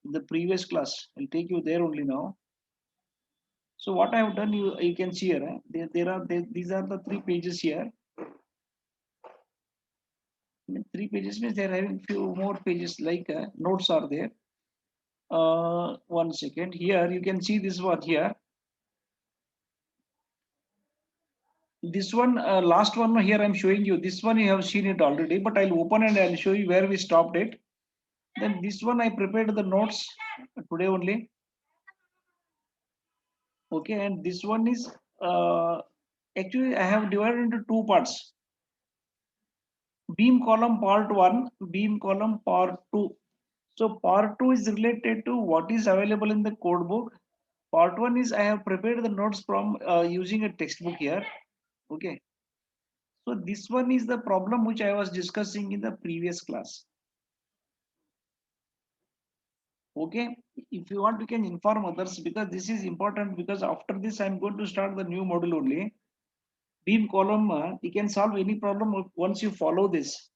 in the previous class. I'll take you there only now. So what I have done, you can see here. These are the 3 pages here. I mean, 3 pages means they're having few more pages like notes are there. 1 second. Here you can see this one here. This one, last one here I'm showing you. This one you have seen it already, but I'll open and I'll show you where we stopped it. Then this one I prepared the notes today only. Okay, and this one is actually I have divided into two parts. Beam column part one, beam column part two. So part two is related to what is available in the code book. Part one is I have prepared the notes from using a textbook here. Okay. So this one is the problem which I was discussing in the previous class. Okay. If you want, you can inform others because this is important because after this I'm going to start the new module only. Beam column, you can solve any problem once you follow this.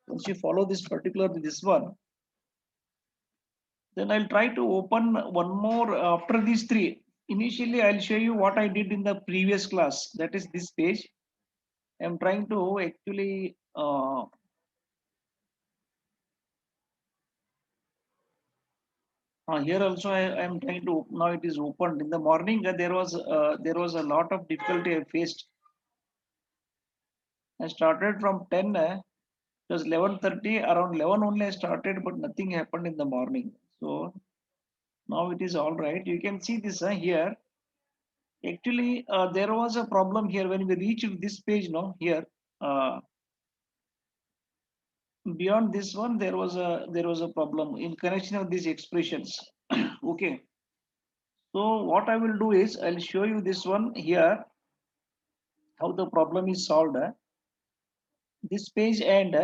Once you follow this particular this one, then I'll try to open one more after these three. Initially, I'll show you what I did in the previous class. That is this page. I'm trying to actually here also I am trying to now it is opened. In the morning there was a lot of difficulty I faced. I started from 10. It was 11:30. Around 11 only I started, but nothing happened in the morning. So now it is all right. You can see this here. Actually, there was a problem here when we reached this page. No, here uh, beyond this one there was a problem in connection of these expressions. Okay, so what I will do is I'll show you this one here how the problem is solved. This page and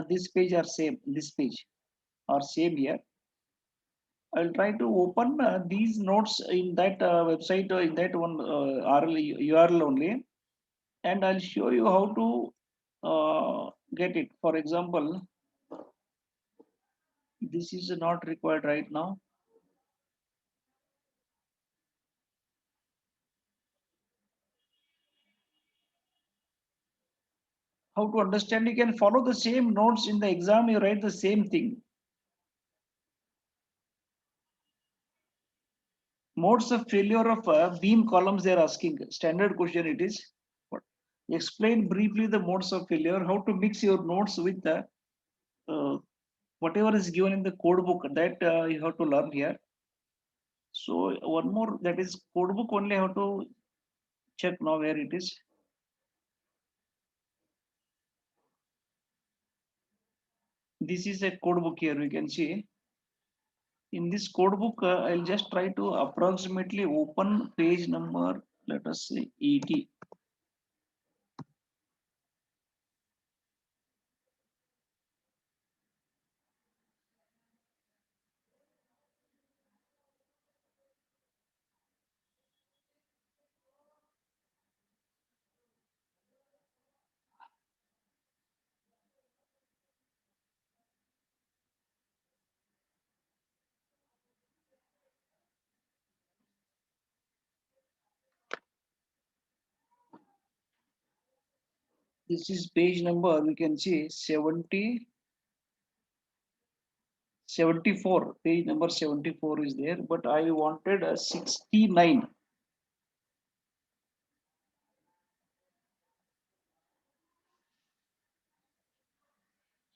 this page are same. This page are same here. I'll try to open these notes in that website in that one URL only, and I'll show you how to get it. For example, this is not required right now. How to understand? You can follow the same notes in the exam. You write the same thing. Modes of failure of beam columns. They are asking standard question. It is. What? Explain briefly the modes of failure. How to mix your notes with the whatever is given in the code book. That you have to learn here. So one more, that is code book only. Have to check now where it is. This is a code book here. We can see in this code book. I'll just try to approximately open page number. Let us say 80. This is page number. We can see 70. 74, page number 74 is there, but I wanted a 69.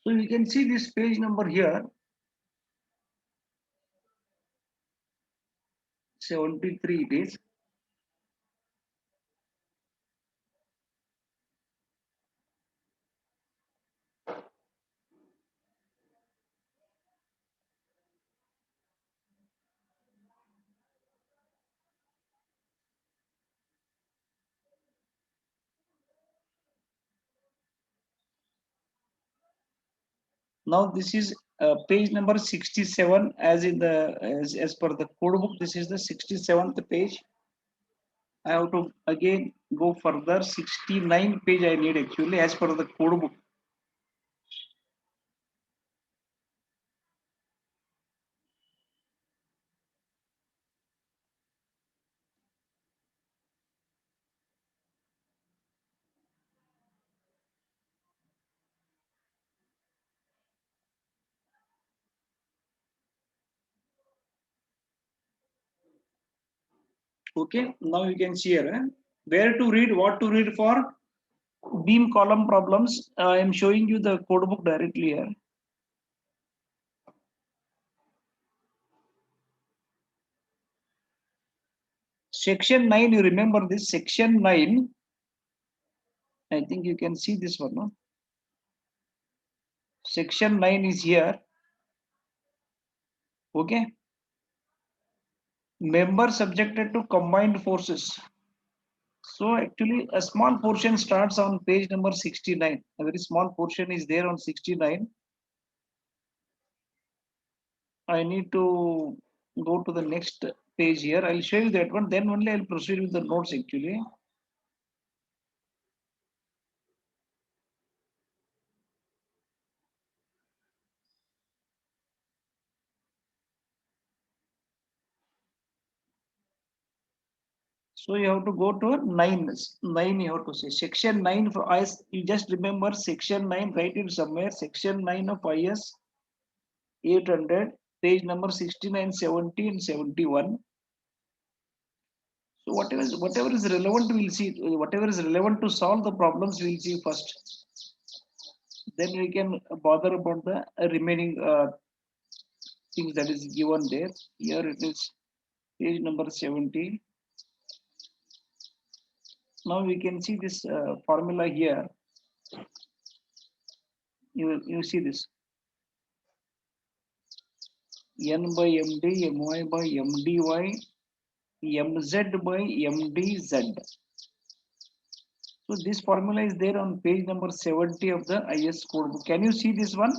So you can see this page number here, 73 it is. Now this is page number 67 as in the as per the code book. This is the 67th page. I have to again go further. 69 page I need actually as per the code book. Okay, now you can see here where to read, what to read for beam column problems. I am showing you the code book directly here. Section 9, you remember this section 9. I think you can see this one. No? Section 9 is here. Okay. Member subjected to combined forces. So actually a small portion starts on page number 69. A very small portion is there on 69. I need to go to the next page here. I'll show you that one. Then only I'll proceed with the notes actually. So you have to go to 9. 9 you have to say. Section 9 for IS. You just remember section 9, write it somewhere. Section 9 of IS 800, page number 69, 70 and 71. So whatever is relevant, we'll see. Whatever is relevant to solve the problems, we'll see first. Then we can bother about the remaining things that is given there. Here it is page number 70. Now we can see this formula here. You see this n by md, my by mdy, mz by mdz. So this formula is there on page number 70 of the IS code book. Can you see this one?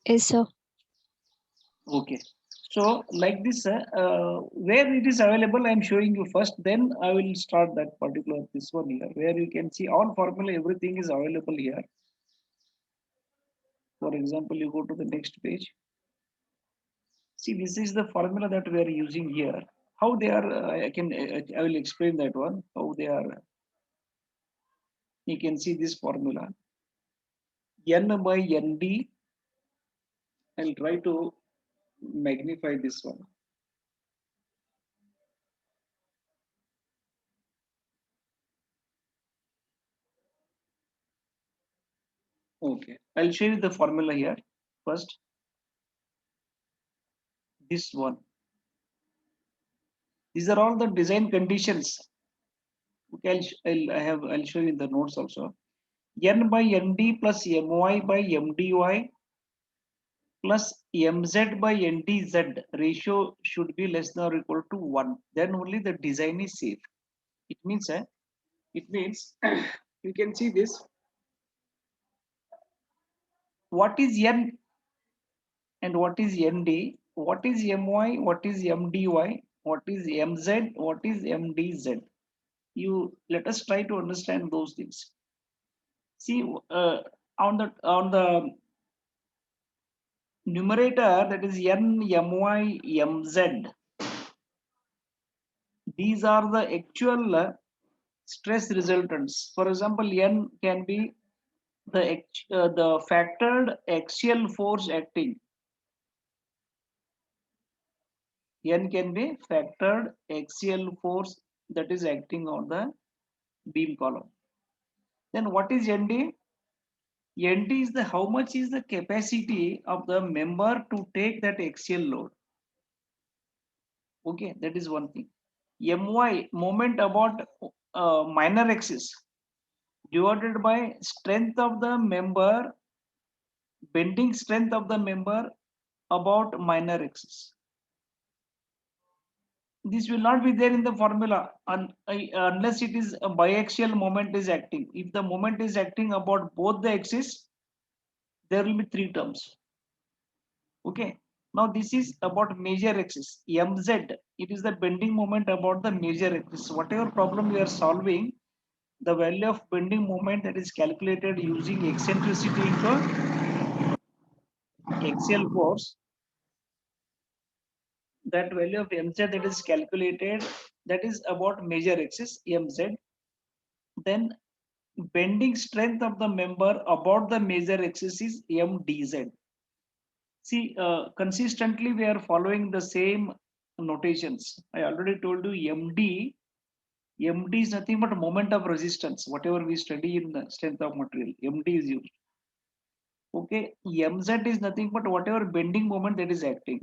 Yes, sir. Okay. So like this, where it is available, I am showing you first. Then I will start that particular this one here, where you can see all formula, everything is available here. For example, you go to the next page. See, this is the formula that we are using here. How they are, I will explain that one. How they are. You can see this formula. N by ND. I'll try to magnify this one. Okay, I'll show you the formula here first. This one. These are all the design conditions. Okay, I'll show you in the notes also. N by ND plus My by MDY plus MZ by NDZ ratio should be less than or equal to 1. Then only the design is safe. It means you can see this. What is N and what is ND? What is My? What is MDY? What is MZ? What is MDZ? You let us try to understand those things. See, on the numerator, that is N, My, Mz. These are the actual stress resultants. For example, N can be the factored axial force acting. N can be factored axial force that is acting on the beam column. Then what is ND? ND is the how much is the capacity of the member to take that axial load. Okay, that is one thing. My, moment about minor axis divided by strength of the member, bending strength of the member about minor axis. This will not be there in the formula unless it is a biaxial moment is acting. If the moment is acting about both the axis, there will be 3 terms. Okay. Now this is about major axis. MZ, it is the bending moment about the major axis. Whatever problem we are solving, the value of bending moment that is calculated using eccentricity into axial force, that value of mz that is calculated, that is about major axis mz. Then bending strength of the member about the major axis is mdz. See, consistently we are following the same notations. I already told you MD is nothing but moment of resistance. Whatever we study in the strength of material, MD is used. Okay, MZ is nothing but whatever bending moment that is acting.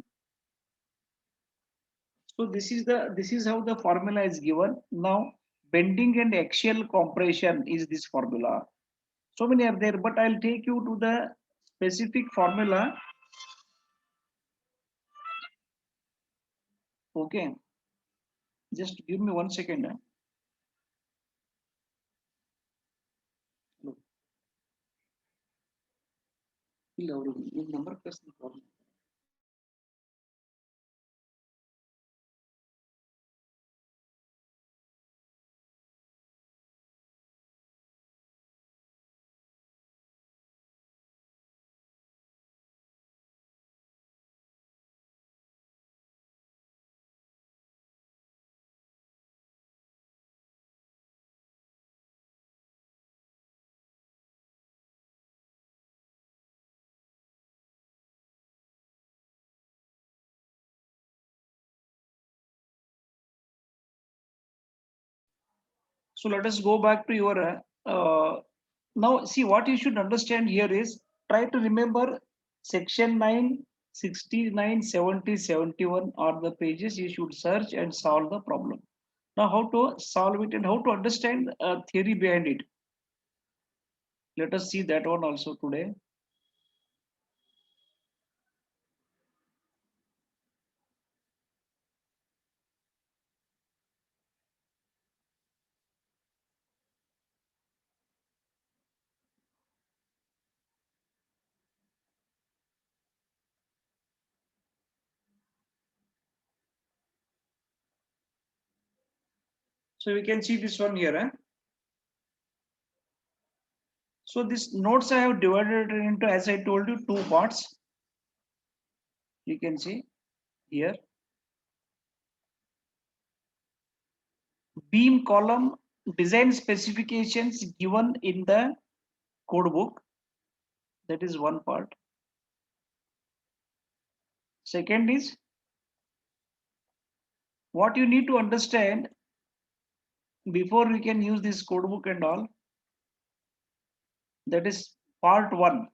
So this is how the formula is given. Now bending and axial compression is this formula. So many are there, but I'll take you to the specific formula. Okay, just give me 1 second. Look, in number plus the formula. So let us go back to your now see what you should understand here is try to remember section 9, 69, 70, 71 are the pages you should search and solve the problem. Now how to solve it and how to understand theory behind it. Let us see that one also today. So we can see this one here. So these notes I have divided into, as I told you, two parts. You can see here. Beam column design specifications given in the code book. That is one part. Second is what you need to understand before we can use this code book and all. That is part one.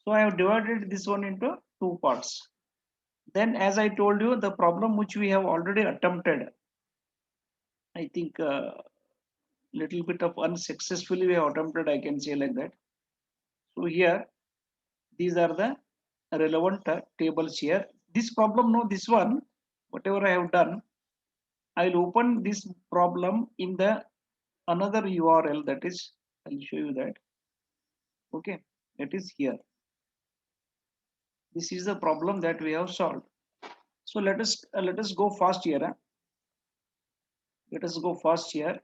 So I have divided this one into two parts. Then, as I told you, the problem which we have already attempted, I think little bit of unsuccessfully we have attempted, I can say like that. So here, these are the relevant tables here. This problem, no, this one, whatever I have done, I'll open this problem in the another URL, that is, I'll show you that. Okay, that is here. This is the problem that we have solved. So let us go fast here. Let us go fast here.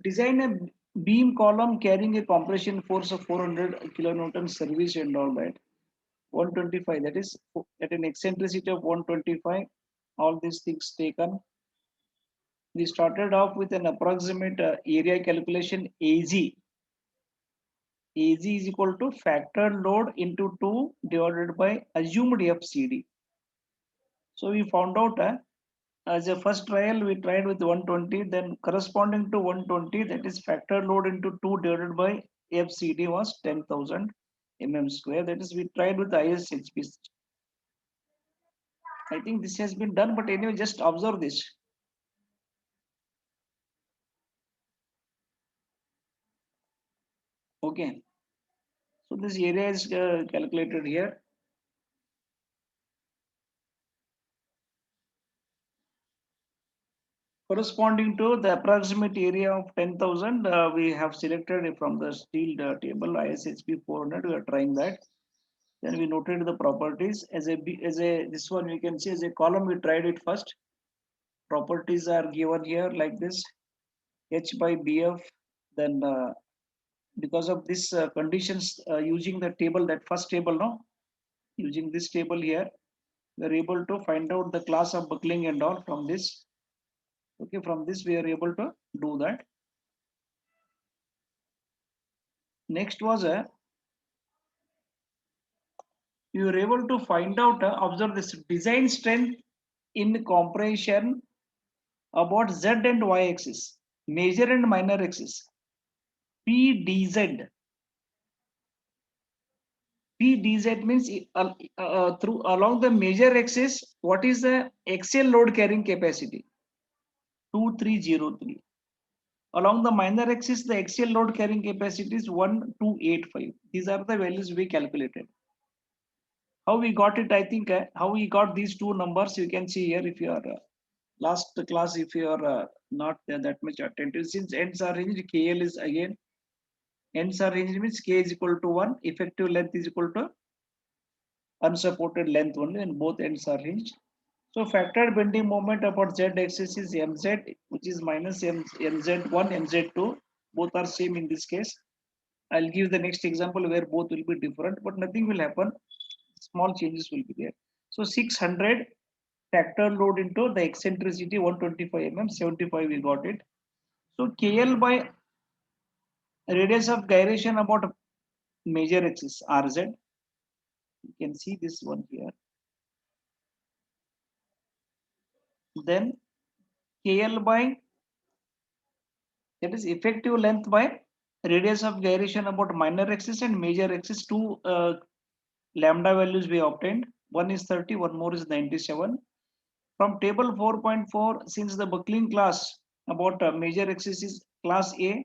Design a beam column carrying a compression force of 400 kilonewton service and all that. 125, that is at an eccentricity of 125. All these things taken. We started off with an approximate area calculation AZ. AZ is equal to factor load into 2 divided by assumed FCD. So we found out as a first trial we tried with 120, then corresponding to 120, that is factor load into 2 divided by FCD was 10,000 mm square. That is we tried with ISHP. I think this has been done, but anyway, just observe this. Okay. So this area is calculated here. Corresponding to the approximate area of 10,000, we have selected from the steel table ISHP 400. We are trying that. Then we noted the properties as a this one we can see as a column. We tried it first. Properties are given here like this: H by BF. Then because of this conditions, using the table, that first table, no, using this table here, we are able to find out the class of buckling and all from this. Okay, from this we are able to do that. Next was a you are able to find out, observe this design strength in compression about Z and Y axis, major and minor axis. PDZ. PDZ means through along the major axis, what is the axial load carrying capacity? 2303. Along the minor axis, the axial load carrying capacity is 1285. These are the values we calculated. How we got it, I think, how we got these two numbers, you can see here if you are last class, if you are not that much attentive, since ends are ranged, KL is again, ends are ranged means K is equal to 1, effective length is equal to unsupported length only, and both ends are ranged. So factored bending moment about Z axis is Mz, which is minus Mz1, Mz2, both are same in this case. I'll give the next example where both will be different, but nothing will happen. Small changes will be there. So 600 factor load into the eccentricity 125 mm, 75 we got it. So KL by radius of gyration about major axis RZ. You can see this one here. Then KL by, that is effective length by radius of gyration about minor axis and major axis. Two lambda values we obtained. One is 30, one more is 97. From table 4.4, since the buckling class about major axis is class A,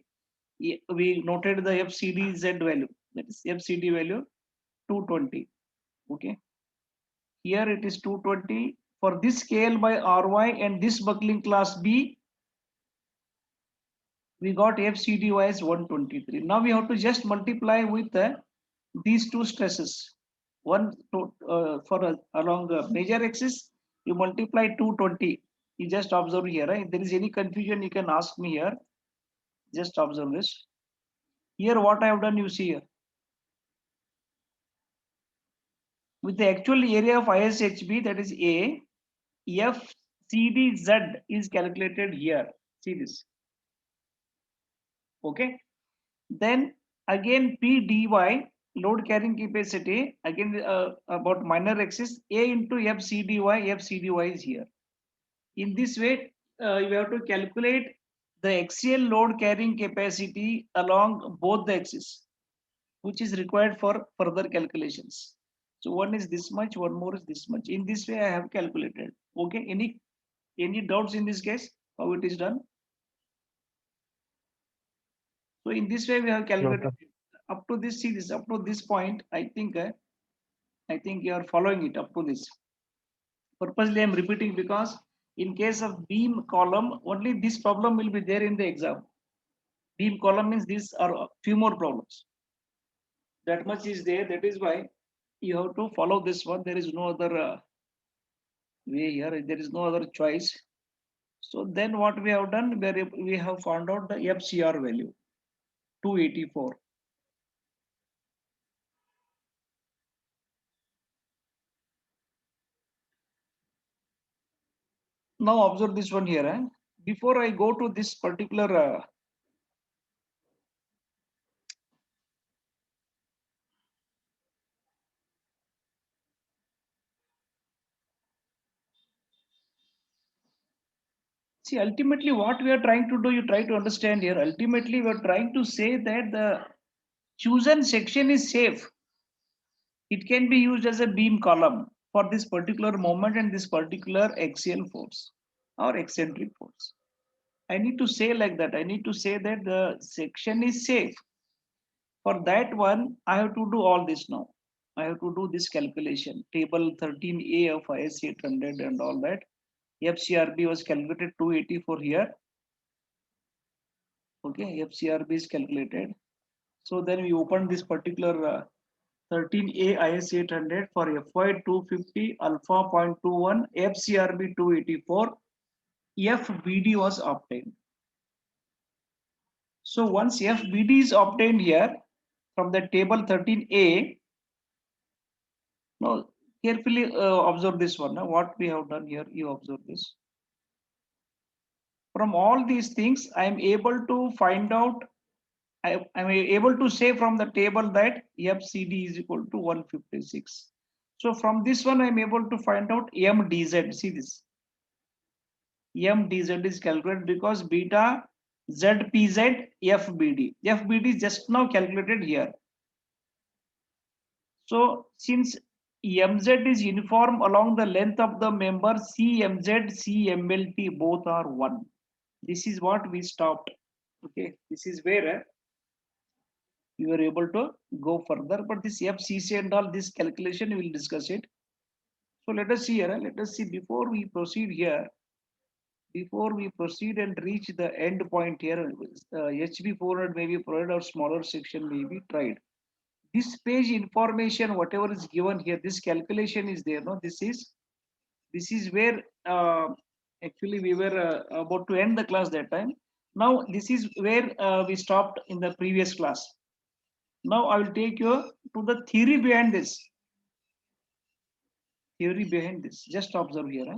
we noted the FCDZ value, that is FCD value 220. Okay, here it is 220 for this scale by RY, and this buckling class B, we got FCDY as 123. Now we have to just multiply with these two stresses. One for along the major axis, you multiply 220. You just observe here. If there is any confusion, you can ask me here. Just observe this. Here, what I have done, you see here. With the actual area of ISHB, that is A, FCDZ is calculated here. See this. Okay. Then again PDY, load carrying capacity, again about minor axis, A into FCDY, FCDY is here. In this way, you have to calculate the axial load carrying capacity along both the axes, which is required for further calculations. So one is this much, one more is this much. In this way, I have calculated. Okay, any doubts in this case, how it is done? So in this way, we have calculated up to this. See this up to this point. I think you are following it up to this. Purposely, I am repeating because in case of beam column, only this problem will be there in the exam. Beam column means these are a few more problems. That much is there. That is why you have to follow this one. There is no other way here. There is no other choice. So then what we have done, we have found out the FCR value, 284. Now observe this one here. Before I go to this particular see, ultimately what we are trying to do, you try to understand here. Ultimately, we are trying to say that the chosen section is safe. It can be used as a beam column for this particular moment and this particular axial force or eccentric force. I need to say like that. I need to say that the section is safe. For that one, I have to do all this now. I have to do this calculation. Table 13A of IS 800 and all that. FCRB was calculated 284 here. Okay, FCRB is calculated. So then we open this particular 13A IS 800 for FY 250 alpha 0.21 FCRB 284. FBD was obtained. So once FBD is obtained here from the table 13A, now carefully observe this one. What we have done here, you observe this. From all these things, I am able to find out, I am able to say from the table that FCD is equal to 156. So from this one, I'm able to find out MdZ. See this. MdZ is calculated because beta ZPZ FBD. FBD is just now calculated here. So since MZ is uniform along the length of the member, CMZ, CMLT both are 1. This is what we stopped. Okay, this is where you are able to go further. But this FCC and all this calculation, we will discuss it. So let us see here. Let us see before we proceed here. Before we proceed and reach the end point here, HB 400 may be provided or smaller section may be tried. This page information, whatever is given here, this calculation is there. No, this is where actually we were about to end the class that time. Now this is where we stopped in the previous class. Now I will take you to the theory behind this. Theory behind this. Just observe here.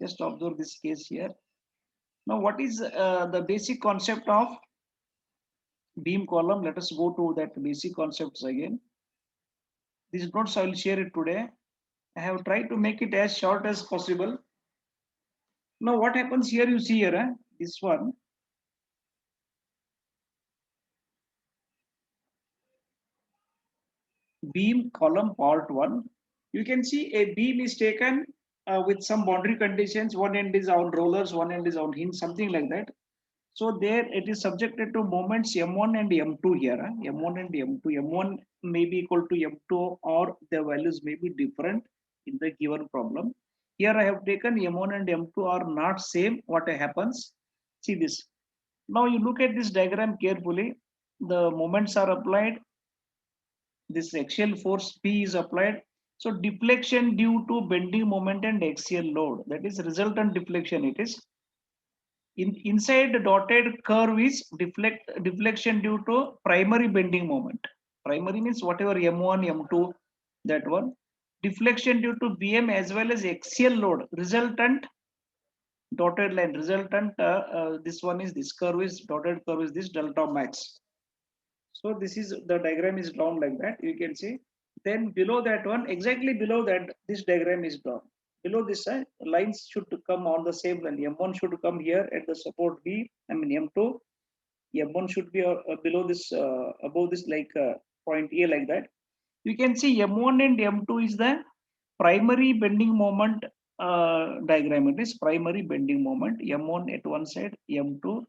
Just observe this case here. Now, what is the basic concept of beam column? Let us go to that basic concepts again. These notes I will share it today. I have tried to make it as short as possible. Now, what happens here? You see here, this one. Beam column part 1. You can see a beam is taken with some boundary conditions. One end is on rollers, one end is on hinge, something like that. So there it is subjected to moments M1 and M2 here. M1 and M2. M1 may be equal to M2 or the values may be different in the given problem. Here I have taken M1 and M2 are not same. What happens? See this. Now you look at this diagram carefully. The moments are applied. This axial force P is applied. So deflection due to bending moment and axial load. That is resultant deflection it is. Inside the dotted curve is deflection due to primary bending moment. Primary means whatever M1, M2, that one. Deflection due to BM as well as axial load. Resultant dotted line. Resultant, this one is this curve is dotted curve is this delta max. So this is the diagram is drawn like that. You can see. Then below that one, exactly below that, this diagram is drawn. Below this lines should come on the same line. M1 should come here at the support B. I mean M2. M1 should be below this, above this like point A like that. You can see M1 and M2 is the primary bending moment diagram. It is primary bending moment. M1 at one side, M2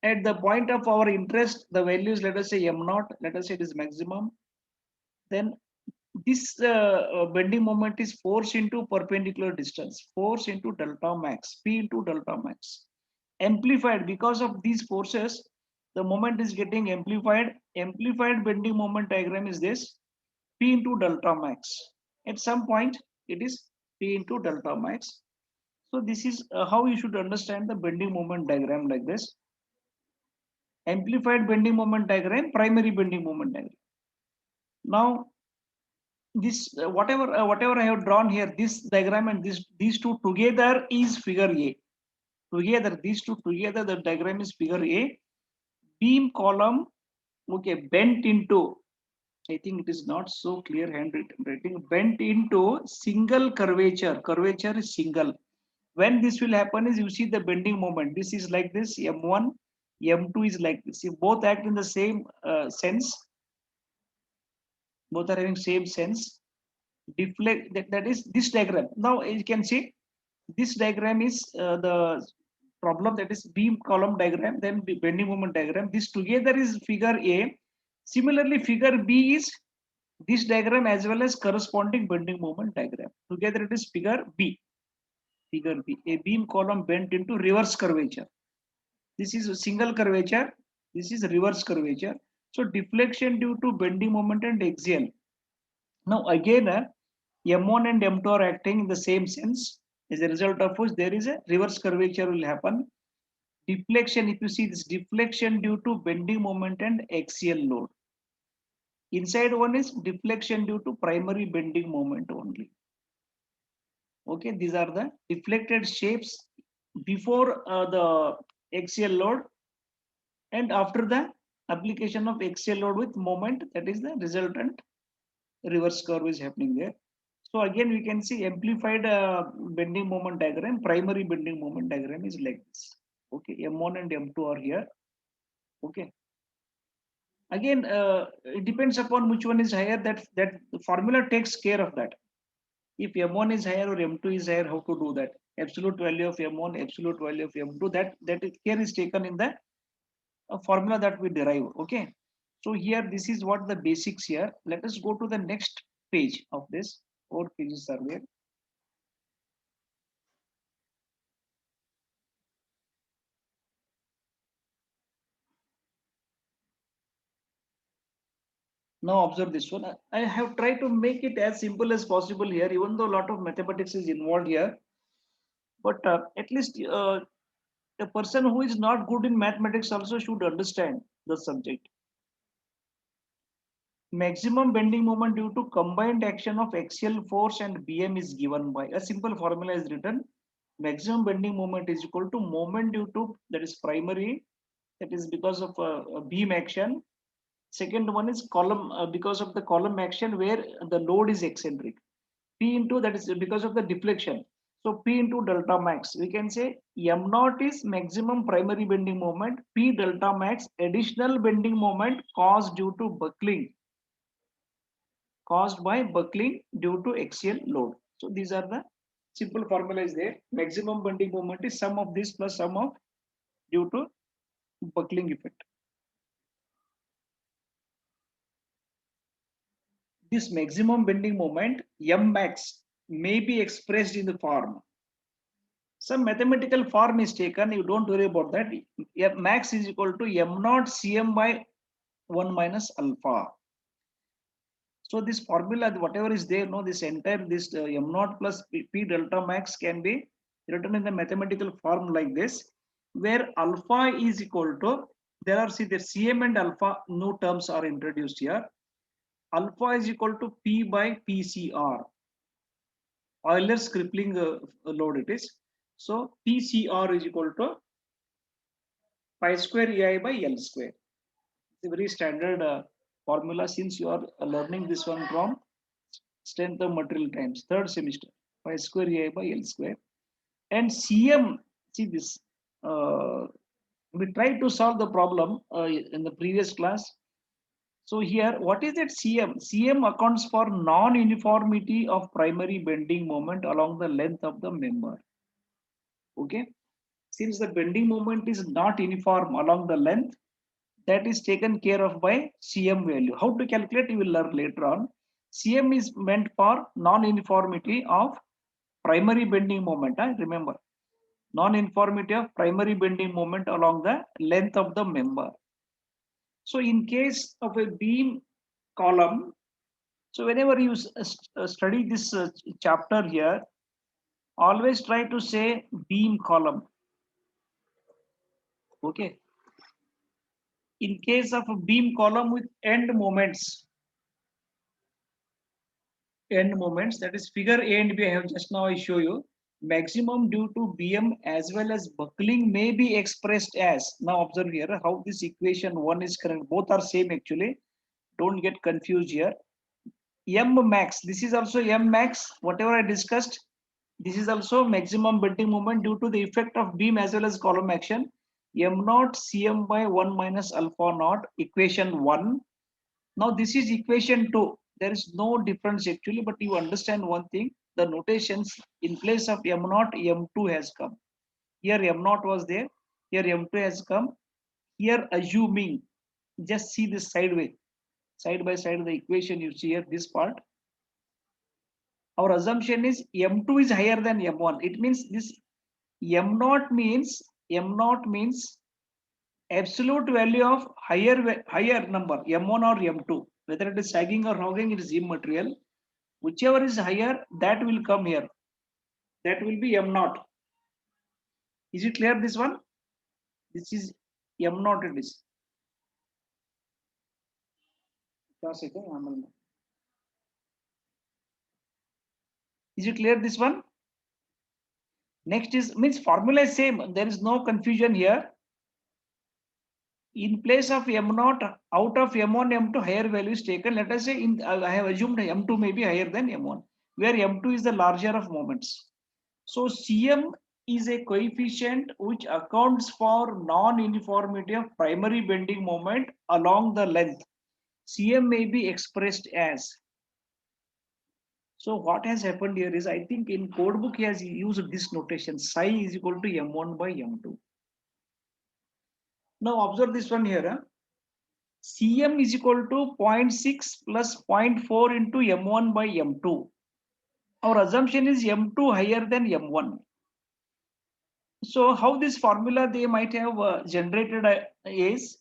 at the point of our interest. The values, let us say M0. Let us say it is maximum. Then this bending moment is force into perpendicular distance, force into delta max, P into delta max. Amplified because of these forces, the moment is getting amplified. Amplified bending moment diagram is this, P into delta max. At some point, it is P into delta max. So this is how you should understand the bending moment diagram like this. Amplified bending moment diagram, primary bending moment diagram. Now, this whatever I have drawn here, this diagram and these two together is figure A. Together, these two together, the diagram is figure A. Beam column, okay, bent into. I think it is not so clear handwriting. Bent into single curvature. Curvature is single. When this will happen is you see the bending moment. This is like this. M1, M2 is like this. If both act in the same sense, both are having same sense. Deflect that is this diagram. Now you can see this diagram is the problem, that is beam column diagram, then bending moment diagram. This together is figure A. Similarly, figure B is this diagram as well as corresponding bending moment diagram. Together it is figure B. Figure B. A beam column bent into reverse curvature. This is a single curvature. This is reverse curvature. So deflection due to bending moment and axial. Now again, M1 and M2 are acting in the same sense. As a result of which there is a reverse curvature will happen. Deflection, if you see this deflection due to bending moment and axial load. Inside one is deflection due to primary bending moment only. Okay, these are the deflected shapes before the axial load and after the application of axial load with moment, that is the resultant reverse curve is happening there. So again, we can see amplified bending moment diagram. Primary bending moment diagram is like this. Okay, M1 and M2 are here. Okay. Again, it depends upon which one is higher. That the formula takes care of that. If M1 is higher or M2 is higher, how to do that? Absolute value of M1, absolute value of M2. Care is taken in the formula that we derive. Okay. So here, this is what the basics here. Let us go to the next page of this. 4 pages are there. Now observe this one. I have tried to make it as simple as possible here, even though a lot of mathematics is involved here. But at least a person who is not good in mathematics also should understand the subject. Maximum bending moment due to combined action of axial force and BM is given by a simple formula is written. Maximum bending moment is equal to moment due to, that is primary, that is because of a beam action. Second one is column, because of the column action where the load is eccentric. P into, that is because of the deflection. So P into delta max, we can say M naught is maximum primary bending moment, P delta max additional bending moment caused due to buckling, caused by buckling due to axial load. So these are the simple formula is there. Maximum bending moment is sum of this plus sum of due to buckling effect. This maximum bending moment M max may be expressed in the form. Some mathematical form is taken, you don't worry about that. M max is equal to M naught Cm by 1 minus alpha. So this formula, whatever is there, no, this entire this M naught plus P delta max can be written in the mathematical form like this, where alpha is equal to, there are, see the Cm and alpha, new terms are introduced here. Alpha is equal to P by PCR. Euler's crippling load it is. So PCR is equal to pi square EI by L square. It's a very standard formula since you are learning this one from strength of material times, third semester. Pi square EI by L square. And CM, see this, we tried to solve the problem in the previous class. So here, what is that CM? CM accounts for non-uniformity of primary bending moment along the length of the member. Okay. Since the bending moment is not uniform along the length, that is taken care of by CM value. How to calculate, you will learn later on. CM is meant for non-uniformity of primary bending moment. Remember, non-uniformity of primary bending moment along the length of the member. So in case of a beam column, so whenever you study this chapter here, always try to say beam column. Okay. In case of a beam column with end moments, that is figure A and B, I have just now I show you, maximum due to BM as well as buckling may be expressed as, now observe here how this equation one is correct, both are same actually, don't get confused here. M max, this is also M max, whatever I discussed, this is also maximum bending moment due to the effect of beam as well as column action. M naught Cm by 1 minus alpha naught, equation 1. Now this is equation 2. There is no difference actually, but you understand one thing, the notations in place of M naught, M2 has come. Here M naught was there, here M2 has come. Here assuming, just see this sideways, side by side the equation you see here, this part. Our assumption is M2 is higher than M1. It means this M naught means absolute value of higher number, M1 or M2. Whether it is sagging or hogging, it is immaterial. Whichever is higher, that will come here. That will be M naught. Is it clear this one? This is M naught it is. Is it clear this one? Next is, means formula is same. There is no confusion here. In place of m0, out of m1, m2 higher value is taken. Let us say I have assumed m2 may be higher than m1, where m2 is the larger of moments. So Cm is a coefficient which accounts for non-uniformity of primary bending moment along the length. Cm may be expressed as. So what has happened here is, I think in codebook he has used this notation, psi is equal to m1 by m2. Now observe this one here. Cm is equal to 0.6 plus 0.4 into m1 by m2. Our assumption is m2 higher than m1. So how this formula they might have generated is,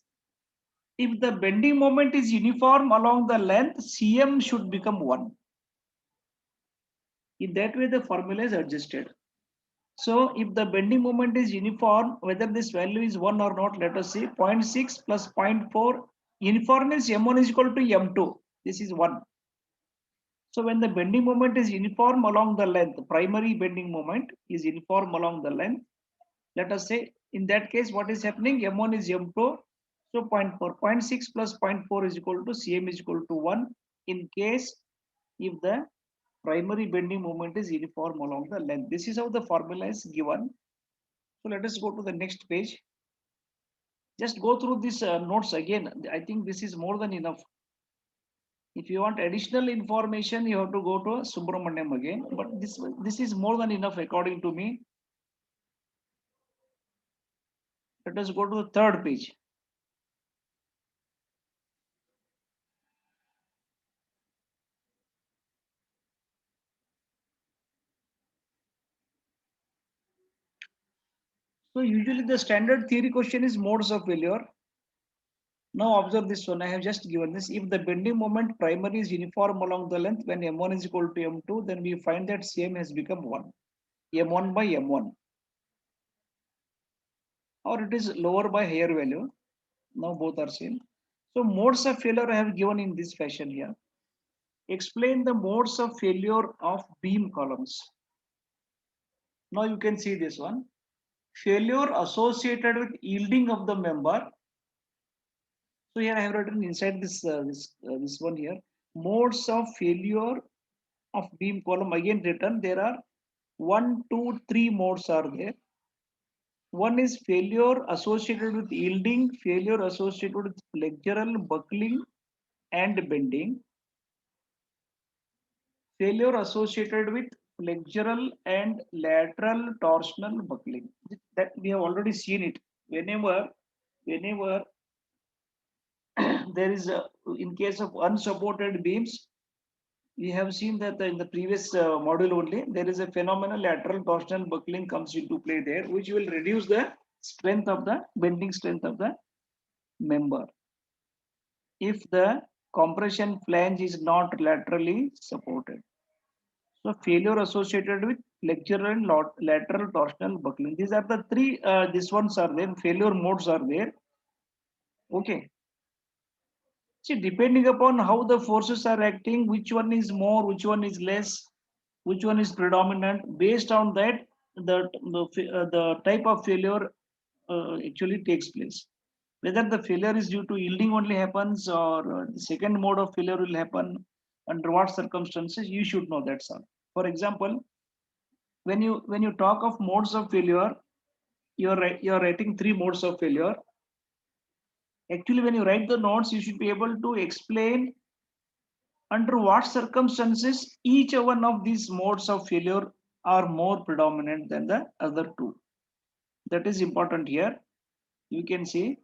if the bending moment is uniform along the length, Cm should become 1. In that way the formula is adjusted. So if the bending moment is uniform, whether this value is 1 or not, let us see, 0.6 plus 0.4, uniform is m1 is equal to m2. This is 1. So when the bending moment is uniform along the length, primary bending moment is uniform along the length. Let us say in that case, what is happening? M1 is M2. So 0.4, 0.6 plus 0.4 is equal to Cm is equal to 1 in case if the primary bending moment is uniform along the length. This is how the formula is given. So let us go to the next page. Just go through these notes again. I think this is more than enough. If you want additional information, you have to go to Subramaniam again. But this is more than enough according to me. Let us go to the third page. So usually the standard theory question is modes of failure. Now observe this one. I have just given this. If the bending moment primary is uniform along the length, when m1 is equal to m2, then we find that Cm has become 1. m1 by m1. Or it is lower by higher value. Now both are same. So modes of failure I have given in this fashion here. Explain the modes of failure of beam columns. Now you can see this one. Failure associated with yielding of the member. So here I have written inside this one here, modes of failure of beam column. Again written, there are 1, 2, 3 modes are there. One is failure associated with yielding, failure associated with flexural, buckling and bending, failure associated with flexural and lateral torsional buckling. That we have already seen it. Whenever there is a, in case of unsupported beams, we have seen that in the previous module only, there is a phenomenon lateral torsional buckling comes into play there, which will reduce the strength of the bending strength of the member if the compression flange is not laterally supported. So failure associated with flexural and lateral torsional buckling. These are the three, these ones are there, failure modes are there. Okay. See, depending upon how the forces are acting, which one is more, which one is less, which one is predominant, based on that, the type of failure actually takes place. Whether the failure is due to yielding only happens or the second mode of failure will happen, under what circumstances, you should know that's all. For example, when you talk of modes of failure, you're writing 3 modes of failure. Actually, when you write the notes, you should be able to explain under what circumstances each one of these modes of failure are more predominant than the other two. That is important here. You can see,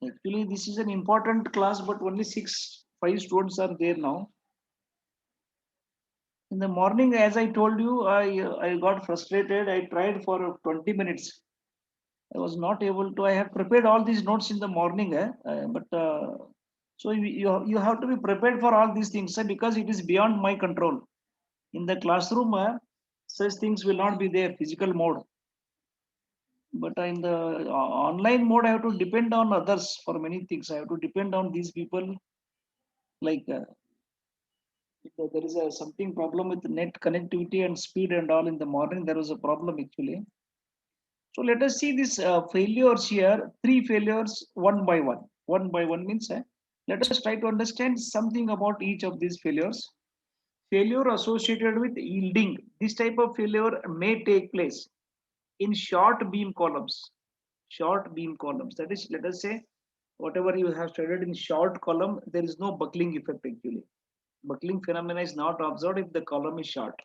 actually this is an important class, but only 5 students are there now. In the morning, as I told you, I got frustrated. I tried for 20 minutes. I was not able to. I have prepared all these notes in the morning, but so you have to be prepared for all these things, because it is beyond my control. In the classroom, such things will not be there, physical mode. But in the online mode, I have to depend on others for many things. I have to depend on these people. Like there is a something problem with net connectivity and speed and all. In the morning, there was a problem actually. So let us see these failures here, three failures one by one. One by one means let us try to understand something about each of these failures. Failure associated with yielding. This type of failure may take place in short beam columns. Short beam columns. That is, let us say, whatever you have studied in short column, there is no buckling effect actually. Buckling phenomena is not observed if the column is short.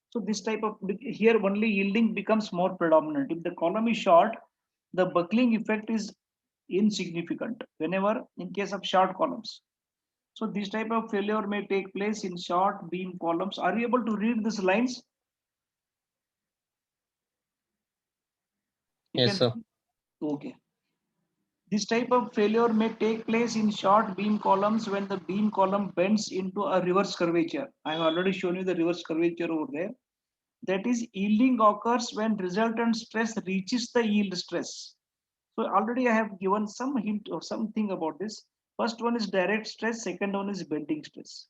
So this type of here only yielding becomes more predominant. If the column is short, the buckling effect is insignificant whenever in case of short columns. So this type of failure may take place in short beam columns. Are you able to read these lines? You Yes, can. sir. Okay. This type of failure may take place in short beam columns when the beam column bends into a reverse curvature. I have already shown you the reverse curvature over there. That is, yielding occurs when resultant stress reaches the yield stress. So already I have given some hint or something about this. First one is direct stress, second one is bending stress.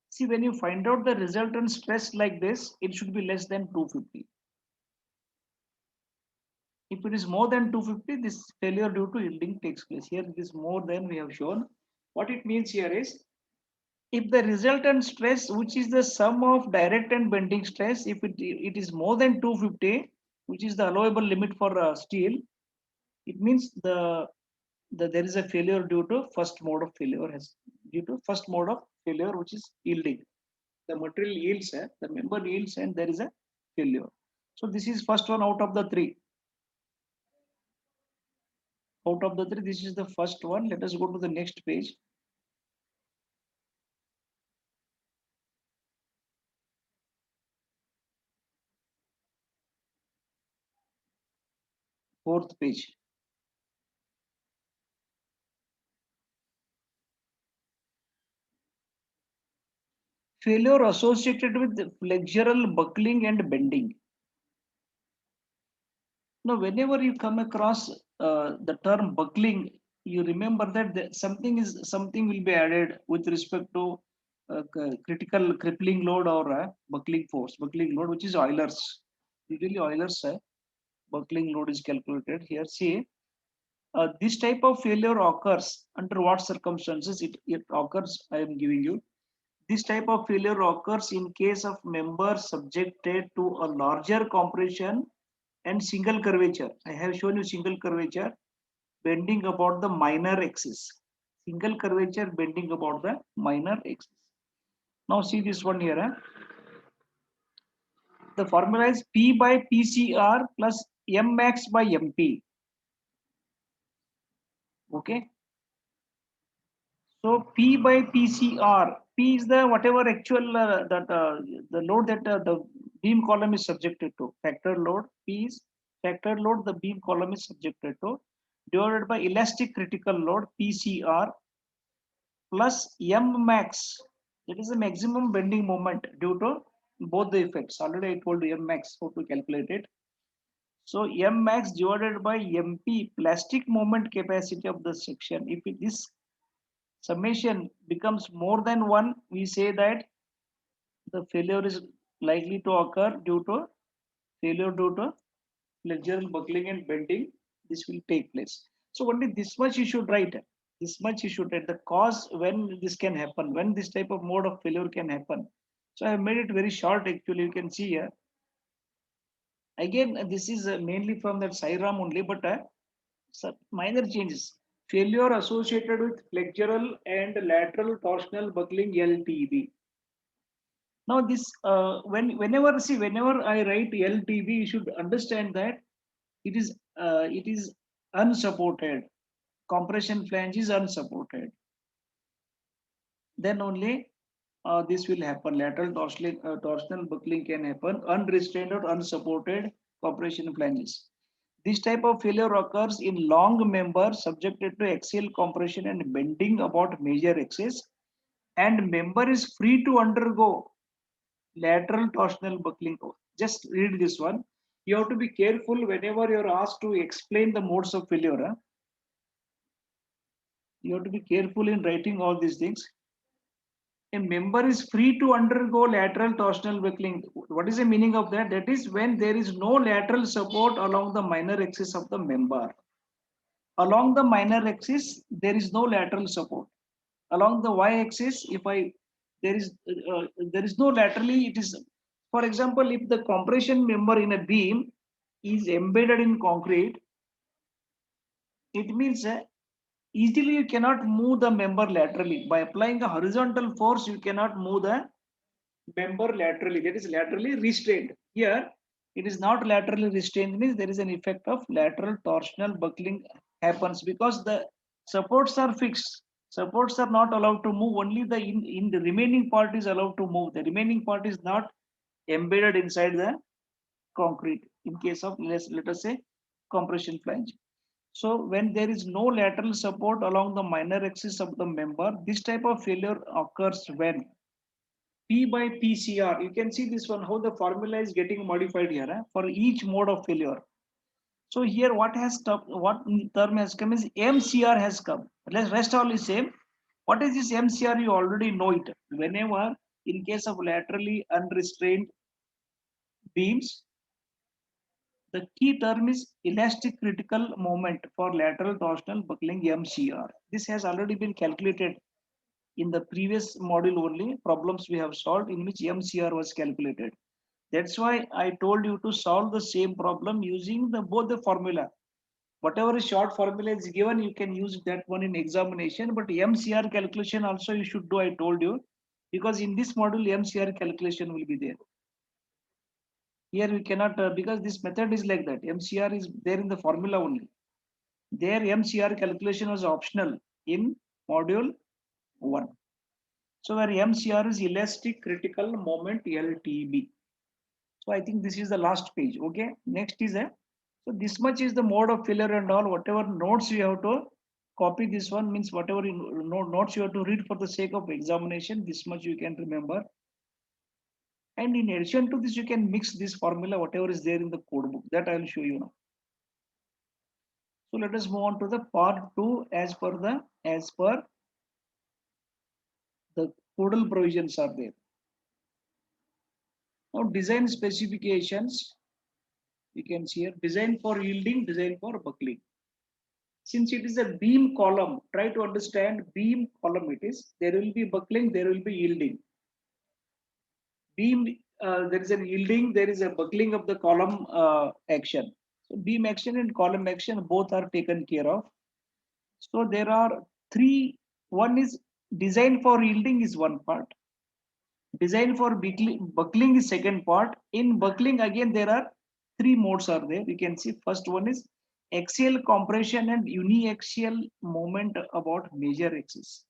See, when you find out the resultant stress like this, it should be less than 250. If it is more than 250, this failure due to yielding takes place. Here it is more than we have shown. What it means here is, if the resultant stress, which is the sum of direct and bending stress, if it is more than 250, which is the allowable limit for steel, it means there is a failure due to first mode of failure, which is yielding. The material yields, the member yields, and there is a failure. So this is first one out of the three. Out of the three, this is the first one. Let us go to the next page. Fourth page. Failure associated with flexural buckling and bending. Now, whenever you come across the term buckling, you remember that something will be added with respect to critical crippling load or buckling force, buckling load, which is Euler's. Usually Euler's buckling load is calculated here. See, this type of failure occurs under what circumstances it occurs. I am giving you. This type of failure occurs in case of members subjected to a larger compression and single curvature. I have shown you single curvature bending about the minor axis. Single curvature bending about the minor axis. Now see this one here. The formula is P by PCR plus M max by MP. Okay. So P by PCR. P is the whatever actual the load that the beam column is subjected to. Factor load. P is factor load the beam column is subjected to, divided by elastic critical load PCR plus M max. That is the maximum bending moment due to both the effects. Already I told you M max how to calculate it. So M max divided by MP, plastic moment capacity of the section. If this summation becomes more than one, we say that the failure is likely to occur due to flexural buckling and bending. This will take place. So only this much you should write. This much you should write. The cause when this can happen, when this type of mode of failure can happen. So I have made it very short actually. You can see here. Again, this is mainly from that SIRAM only, but some minor changes. Failure associated with flexural and lateral torsional buckling LTB. Now this whenever I write LTB, you should understand that it is unsupported. Compression flange is unsupported. Then only this will happen. Lateral torsional buckling can happen. Unrestrained or unsupported compression flanges. This type of failure occurs in long members subjected to axial compression and bending about major axis, and member is free to undergo lateral torsional buckling. Just read this one. You have to be careful whenever you're asked to explain the modes of failure. You have to be careful in writing all these things. a member is free to undergo lateral torsional buckling. What is the meaning of that? That is when there is no lateral support along the minor axis of the member. Along the minor axis, there is no lateral support. Along the y-axis, if I there is no laterally, it is, for example, if the compression member in a beam is embedded in concrete, it means easily you cannot move the member laterally. By applying a horizontal force, you cannot move the member laterally. That is laterally restrained. Here, it is not laterally restrained, means there is an effect of lateral torsional buckling happens because the supports are fixed. Supports are not allowed to move. Only the in the remaining part is allowed to move. The remaining part is not embedded inside the concrete. In case of let us say compression flange. So when there is no lateral support along the minor axis of the member, this type of failure occurs when P by PCR. You can see this one, how the formula is getting modified here for each mode of failure. So here what term has come is MCR has come. Let's rest all is same. What is this MCR? You already know it. Whenever in case of laterally unrestrained beams, the key term is elastic critical moment for lateral torsional buckling MCR. This has already been calculated in the previous module only. Problems we have solved in which MCR was calculated. That's why I told you to solve the same problem using both the formula. Whatever short formula is given, you can use that one in examination. But MCR calculation also you should do, I told you, because in this module MCR calculation will be there. Here we cannot, because this method is like that. MCR is there in the formula only. There MCR calculation was optional in module 1. So where MCR is elastic critical moment LTB. So I think this is the last page. Okay. Next is a, so this much is the mode of failure and all. Whatever notes you have to copy, this one means whatever notes you have to read for the sake of examination. This much you can remember. And in addition to this, you can mix this formula, whatever is there in the code book. That I will show you now. So let us move on to the part 2 as per the codal provisions are there. Now design specifications, you can see here, design for yielding, design for buckling. Since it is a beam column, try to understand beam column it is. There will be buckling, there will be yielding. Beam, there is a yielding, there is a buckling of the column action. So beam action and column action both are taken care of. So there are three. One is design for yielding is one part. Design for buckling is second part. In buckling again there are three modes are there. You can see first one is axial compression and uniaxial moment about major axis.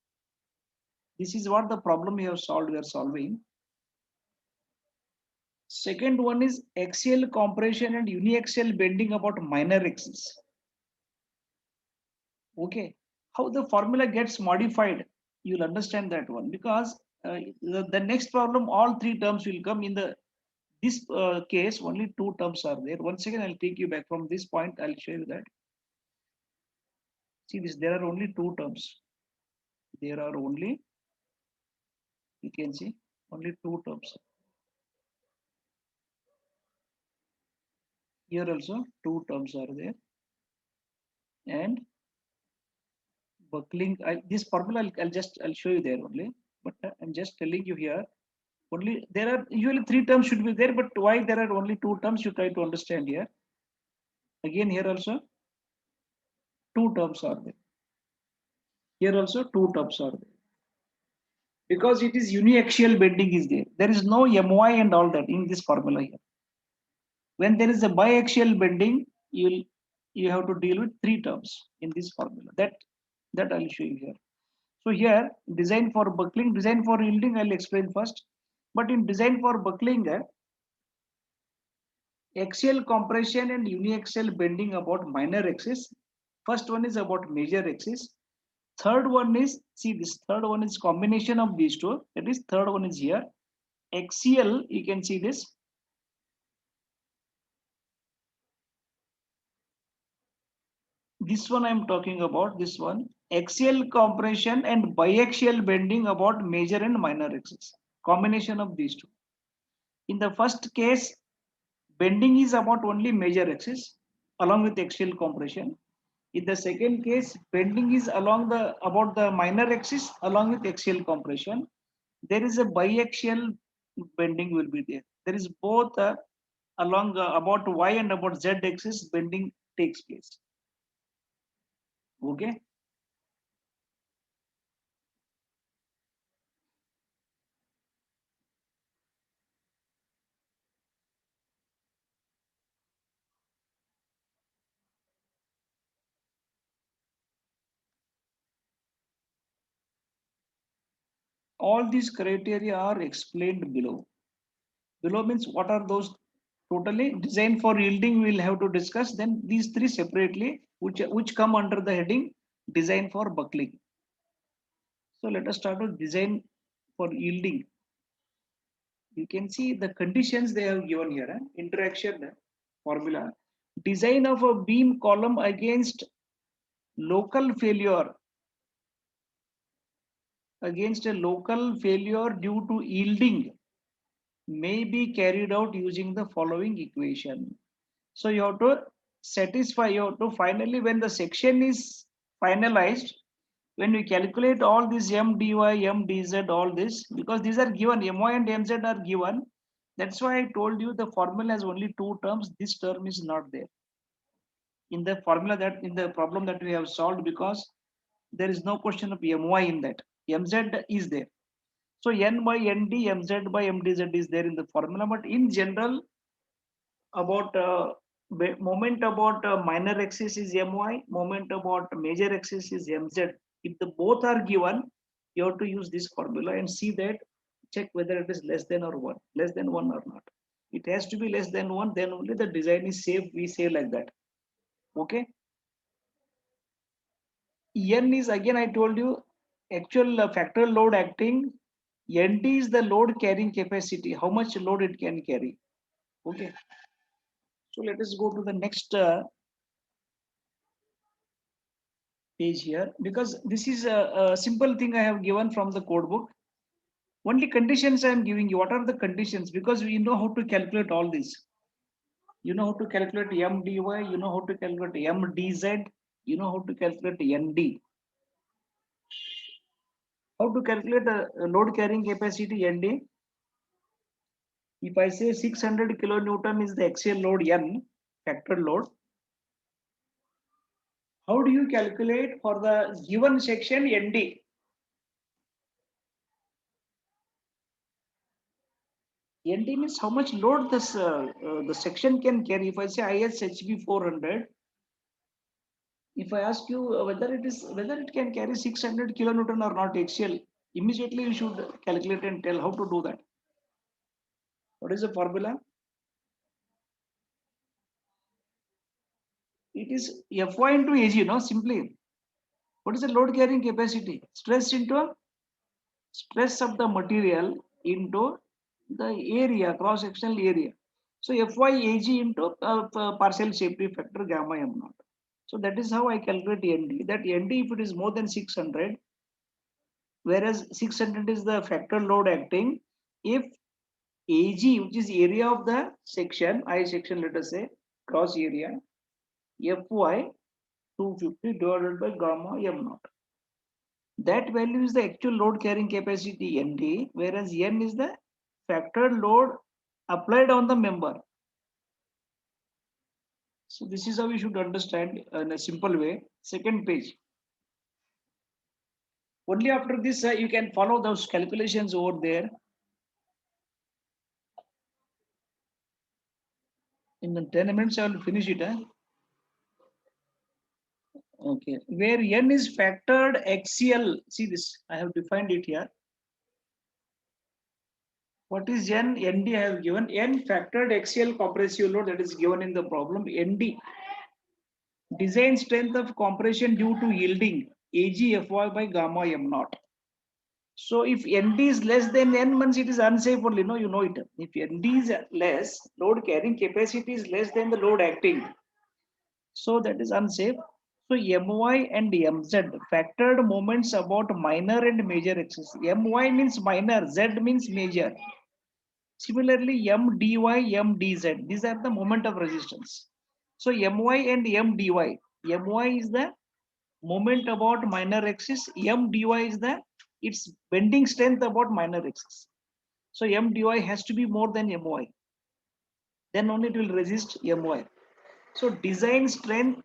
This is what the problem we have solved. We are solving. Second one is axial compression and uniaxial bending about minor axis. Okay, how the formula gets modified, you'll understand that one, because the next problem all three terms will come. In this case only two terms are there. Once again I'll take you back from this point. I'll show you that. See this, there are only two terms. There are only, you can see, only two terms. Here also two terms are there. And buckling, this formula I'll show you there only, but I'm just telling you here only there are usually three terms should be there, but why there are only two terms, you try to understand here. Again here also two terms are there. Here also two terms are there. Because it is uniaxial bending is there. There is no MY and all that in this formula here. When there is a biaxial bending, you have to deal with three terms in this formula. That I'll show you here. So here, design for buckling, design for yielding, I'll explain first. But in design for buckling, axial compression and uniaxial bending about minor axis. First one is about major axis. Third one is, see this third one is combination of these two. That is third one is here. Axial, you can see this. This one I'm talking about, this one. axial compression and biaxial bending about major and minor axis. Combination of these two. In the first case, bending is about only major axis along with axial compression. In the second case, bending is about the minor axis along with axial compression. There is a biaxial bending will be there. There is both along about y and about z axis bending takes place. Okay. All these criteria are explained below. Below means what are those totally design for yielding we'll have to discuss. Then these three separately, which come under the heading design for buckling. So let us start with design for yielding. You can see the conditions they have given here. Interaction formula. Design of a beam column against local failure. Against a local failure due to yielding may be carried out using the following equation. So you have to satisfy, you have to finally, when the section is finalized, when we calculate all this m dy, m dz, all this, because these are given, my and mz are given. That's why I told you the formula has only two terms. This term is not there in the formula, that in the problem that we have solved, because there is no question of my in that. Mz is there. So n by nd, mz by mdz is there in the formula. But in general, about moment about minor axis is my, moment about major axis is mz. If the both are given, you have to use this formula and see that, check whether it is less than or one, less than one or not. It has to be less than one, then only the design is safe. We say like that. Okay. N is, again I told you, actual factor load acting. Nd is the load carrying capacity, how much load it can carry. Okay. So let us go to the next page here, because this is a simple thing I have given from the code book. Only conditions I am giving you. What are the conditions? Because we know how to calculate all this. You know how to calculate m dy, you know how to calculate m dz, you know how to calculate nd. How to calculate a load carrying capacity nd? If I say 600 kilonewton is the axial load n, factor load, how do you calculate for the given section nd? ND means how much load this the section can carry. If I say ISHB 400, if I ask you whether it can carry 600 kilonewton or not axial, immediately you should calculate and tell how to do that. What is the formula? It is Fy into Ag, no? Simply. What is the load carrying capacity? Stress into stress of the material into the area, cross sectional area. So Fy Ag into partial safety factor gamma m naught. So that is how I calculate ND. That ND, if it is more than 600, whereas 600 is the factor load acting, if AG, which is area of the section, I section, let us say, cross area, Fy 250 divided by gamma m naught. That value is the actual load carrying capacity ND, whereas N is the factor load applied on the member. So this is how we should understand in a simple way. Second page. Only after this you can follow those calculations over there. In the 10 minutes I will finish it. Okay, where n is factored axial. See this, I have defined it here. What is n? Nd I have given. N factored axial compressive load, that is given in the problem. Nd, design strength of compression due to yielding, Ag Fy by gamma m naught. So if Nd is less than n means it is unsafe only, no, you know it. If Nd is less, load carrying capacity is less than the load acting. So that is unsafe. So My and Mz factored moments about minor and major axis. My means minor, Z means major. Similarly, Mdy, Mdz, these are the moment of resistance. So My and Mdy, My is the moment about minor axis, Mdy is the its bending strength about minor axis. So Mdy has to be more than My, then only it will resist My. So design strength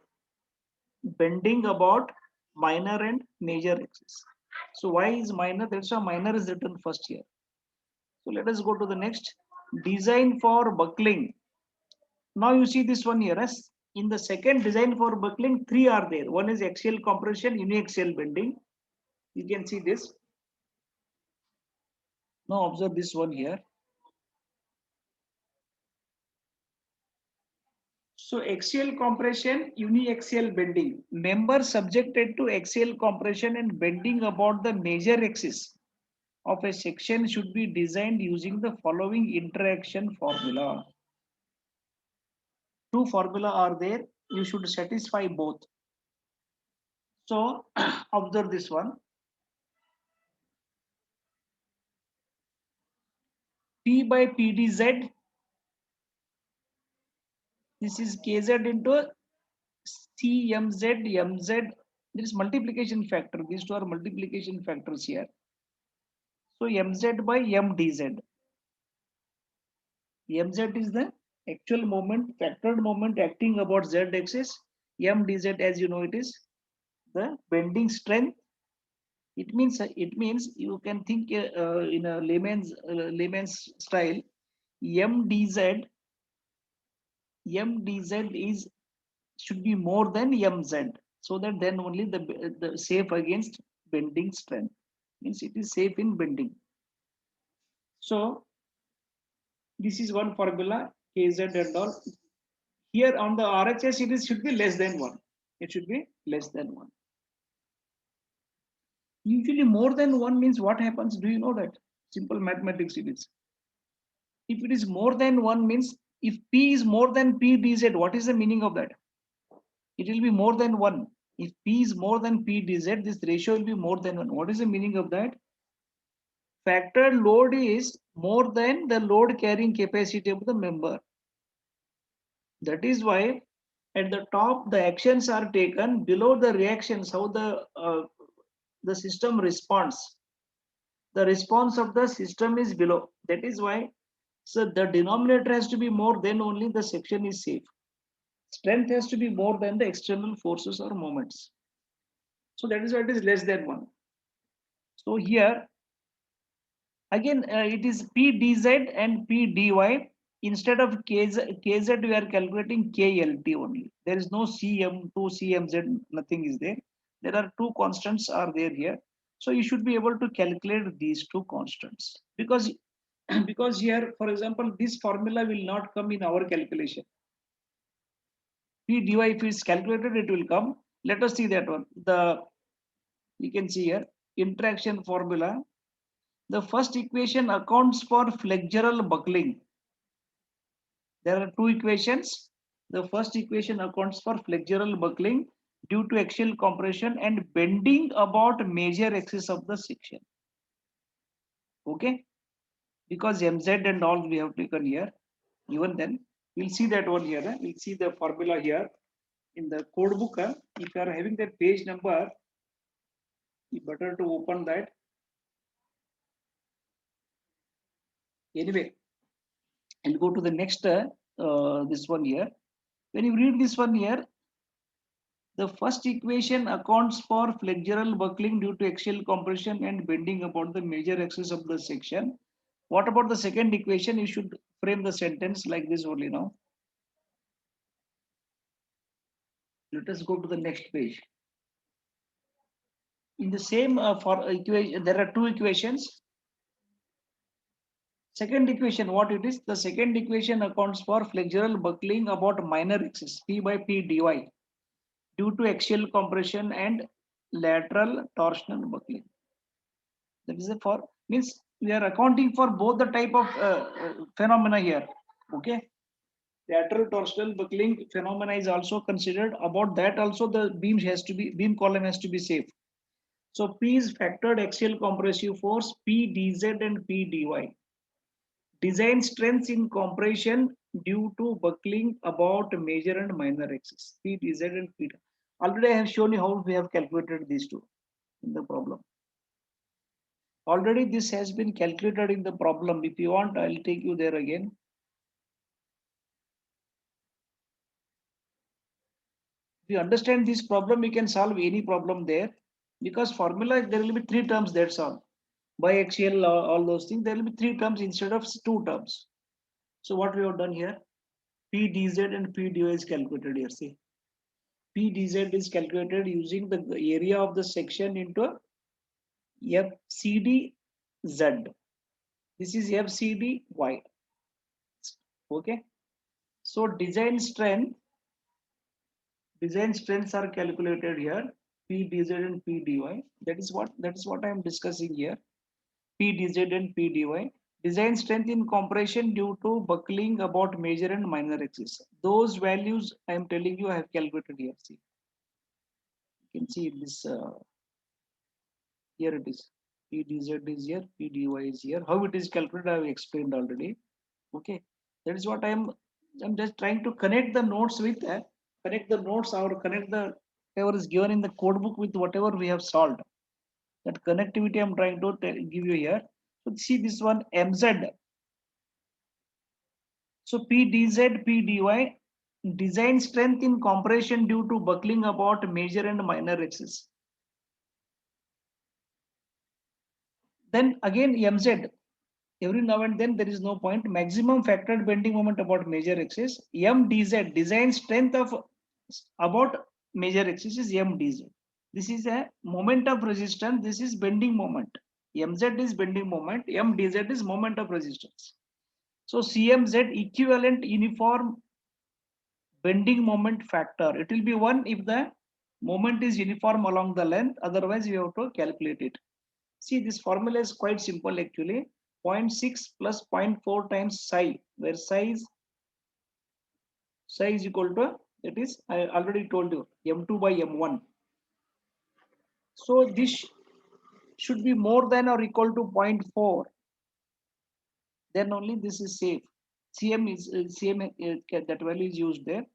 bending about minor and major axis. So why is minor? That's why minor is written first here. So let us go to the next. Design for buckling. Now you see this one here. As in the second design for buckling, three are there. One is axial compression, uniaxial bending. You can see this. Now observe this one here. So axial compression, uniaxial bending. Member subjected to axial compression and bending about the major axis of a section should be designed using the following interaction formula. Two formula are there. You should satisfy both. So observe this one. P by PdZ. This is Kz into CMZ, MZ. There is multiplication factor. These two are multiplication factors here. So MZ by MdZ. Mz is the actual moment, factored moment acting about Z axis. Mdz, as you know, it is the bending strength. It means you can think in a layman's style. Mdz is should be more than Mz, so that then only the safe against bending strength, means it is safe in bending. So this is one formula, Kz and all. Here on the RHS, it is should be less than 1. It should be less than 1. Usually more than 1 means what happens? Do you know that? Simple mathematics it is. If it is more than 1 means if P is more than P dz, what is the meaning of that? It will be more than 1. If P is more than P dz, this ratio will be more than 1. What is the meaning of that? Factored load is more than the load carrying capacity of the member. That is why at the top the actions are taken, below the reactions, how the system responds. The response of the system is below. That is why, so the denominator has to be more, then only the section is safe. Strength has to be more than the external forces or moments. So that is why it is less than 1. So here again it is P dz and P dy. Instead of kz we are calculating KLT only. There is no CM2, CMZ, nothing is there. There are two constants are there here. So you should be able to calculate these two constants, because because here, for example, this formula will not come in our calculation. P dy, if it's calculated, it will come. Let us see that one. You can see here interaction formula. The first equation accounts for flexural buckling. There are two equations. The first equation accounts for flexural buckling due to axial compression and bending about major axis of the section. Okay, because MZ and all we have taken here. Even then, we'll see that one here. We'll see the formula here in the code book. If you are having that page number, you better to open that. Anyway, I'll go to the next this one here. When you read this one here, the first equation accounts for flexural buckling due to axial compression and bending about the major axis of the section. What about the second equation? You should frame the sentence like this only now. Let us go to the next page. In the same for equation, there are two equations. Second equation, what it is? The second equation accounts for flexural buckling about minor axis, P by P dy, due to axial compression and lateral torsional buckling. That is for means we are accounting for both the type of phenomena here. Okay. Lateral torsional buckling phenomena is also considered. About that also the beam column has to be safe. So P is factored axial compressive force, P dz and P dy. Design strengths in compression due to buckling about major and minor axis, P dz and P. Already I have shown you how we have calculated these two in the problem. Already this has been calculated in the problem. If you want, I'll take you there again. If you understand this problem, you can solve any problem there, because formula there will be three terms, that's all. Biaxial, all those things, there will be three terms instead of two terms. So what we have done here, P dz and P dy is calculated here. See, P dz is calculated using the area of the section into FCD Z. This is FCD Y. Okay. So design strengths are calculated here. P dz and P dy. That is what I am discussing here. P dz and P dy. Design strength in compression due to buckling about major and minor axis. Those values I am telling you I have calculated here. See, you can see this. Here it is. P dz is here. P dy is here. How it is calculated I have explained already. Okay, that is what I'm just trying to connect the notes with connect the notes or connect the whatever is given in the code book with whatever we have solved. That connectivity I'm trying to give you here. So see this one mz. So P dz P dy, design strength in compression due to buckling about major and minor axis. Then again mz. Every now and then there is no point. Maximum factored bending moment about major axis. MdZ, design strength of about major axis is MdZ. This is a moment of resistance. This is bending moment. Mz is bending moment. Mdz is moment of resistance. So CMZ equivalent uniform bending moment factor. It will be 1 if the moment is uniform along the length. Otherwise, you have to calculate it. See, this formula is quite simple actually. 0.6 plus 0.4 times psi, where psi is equal to, it is, I already told you, m2 by m1. So this should be more than or equal to 0.4. Then only this is safe. That value is used there.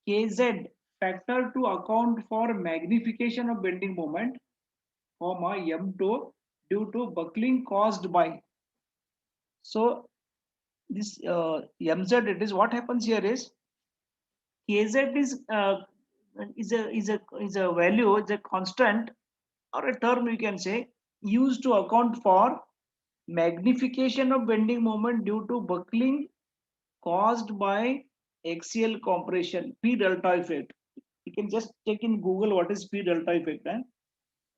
Kz factor to account for magnification of bending moment, comma m2 due to buckling caused by. So this mz, it is what happens here is kz is a value, is a constant or a term you can say, used to account for magnification of bending moment due to buckling caused by axial compression, P delta effect. You can just check in Google what is P delta effect.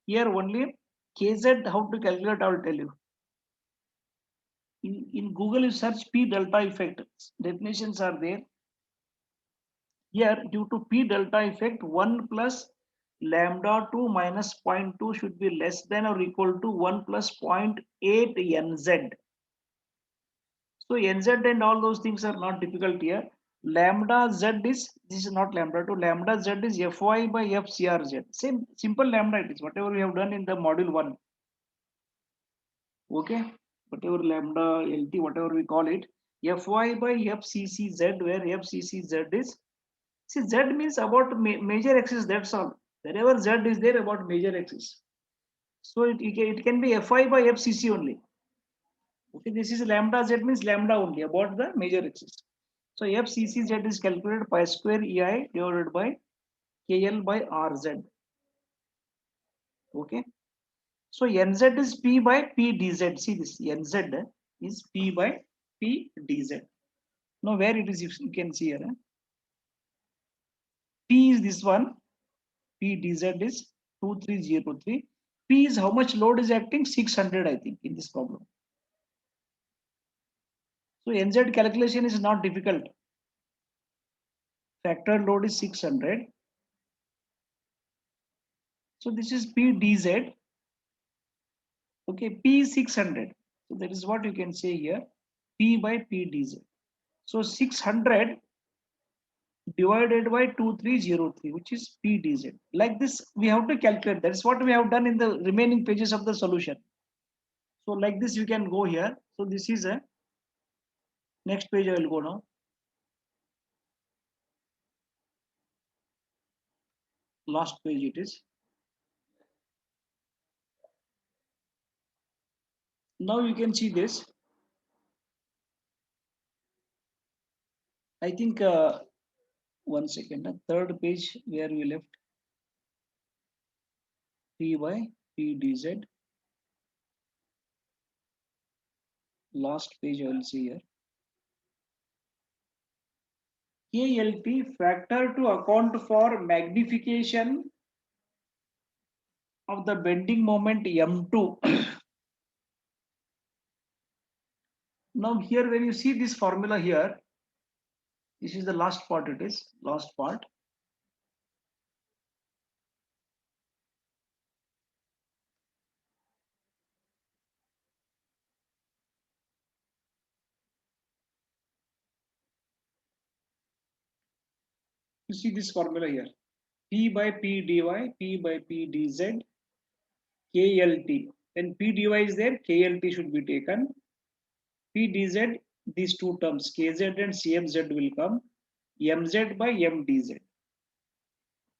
Here only kz, how to calculate I will tell you. In Google you search P delta effect, definitions are there. Here, due to P delta effect, 1 plus lambda 2 minus 0.2 should be less than or equal to 1 plus 0.8 nz. So nz and all those things are not difficult here. Lambda z is, this is not lambda 2, lambda z is fy by fcrz. Same simple lambda it is, whatever we have done in the module 1. Okay, whatever lambda, LT, whatever we call it, fy by fccz, where fccz is, see, Z means about major axis, that's all. Wherever Z is there about major axis. So it can be Fi by FCC only. Okay, this is lambda Z means lambda only about the major axis. So FCCZ is calculated pi square EI divided by KL by RZ. Okay. So NZ is P by P dz. See this, NZ is P by P dz. Now where it is, you can see here. P is this one. P dz is 23023. P is how much load is acting? 600, I think, in this problem. So NZ calculation is not difficult. Factor load is 600. So this is P dz. Okay, P is 600. So that is what you can say here. P by P dz. So 600 divided by 2303, which is PDZ. Like this, we have to calculate. That's what we have done in the remaining pages of the solution. So like this, you can go here. So this is a next page. I will go now. Last page it is. Now you can see this. I think 1 second. Third page where we left P by PDZ. Last page I will see here. KLT factor to account for magnification of the bending moment M2. Now here when you see this formula here, this is the last part, it is last part. You see this formula here. P by P dy, P by P dz, KLT. When P dy is there, KLT should be taken. P dz, these two terms, KZ and CMZ will come. MZ by MDZ.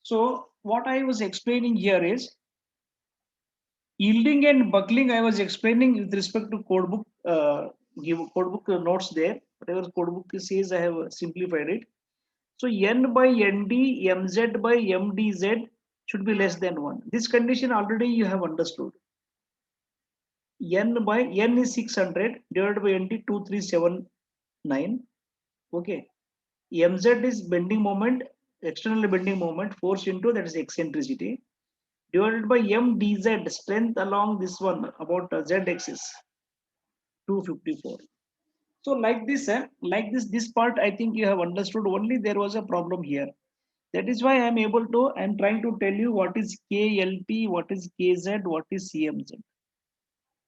So what I was explaining here is yielding and buckling. I was explaining with respect to codebook, give codebook notes there. Whatever codebook says, I have simplified it. So N by ND, MZ by MDZ should be less than 1. This condition already you have understood. N is 600 divided by ND 2379. Okay. MZ is bending moment, external bending moment, force into, that is eccentricity, divided by MDZ, strength along this one about Z axis, 254. So like this part I think you have understood. Only there was a problem here. That is why I'm trying to tell you what is KLT, what is KZ, what is CMZ.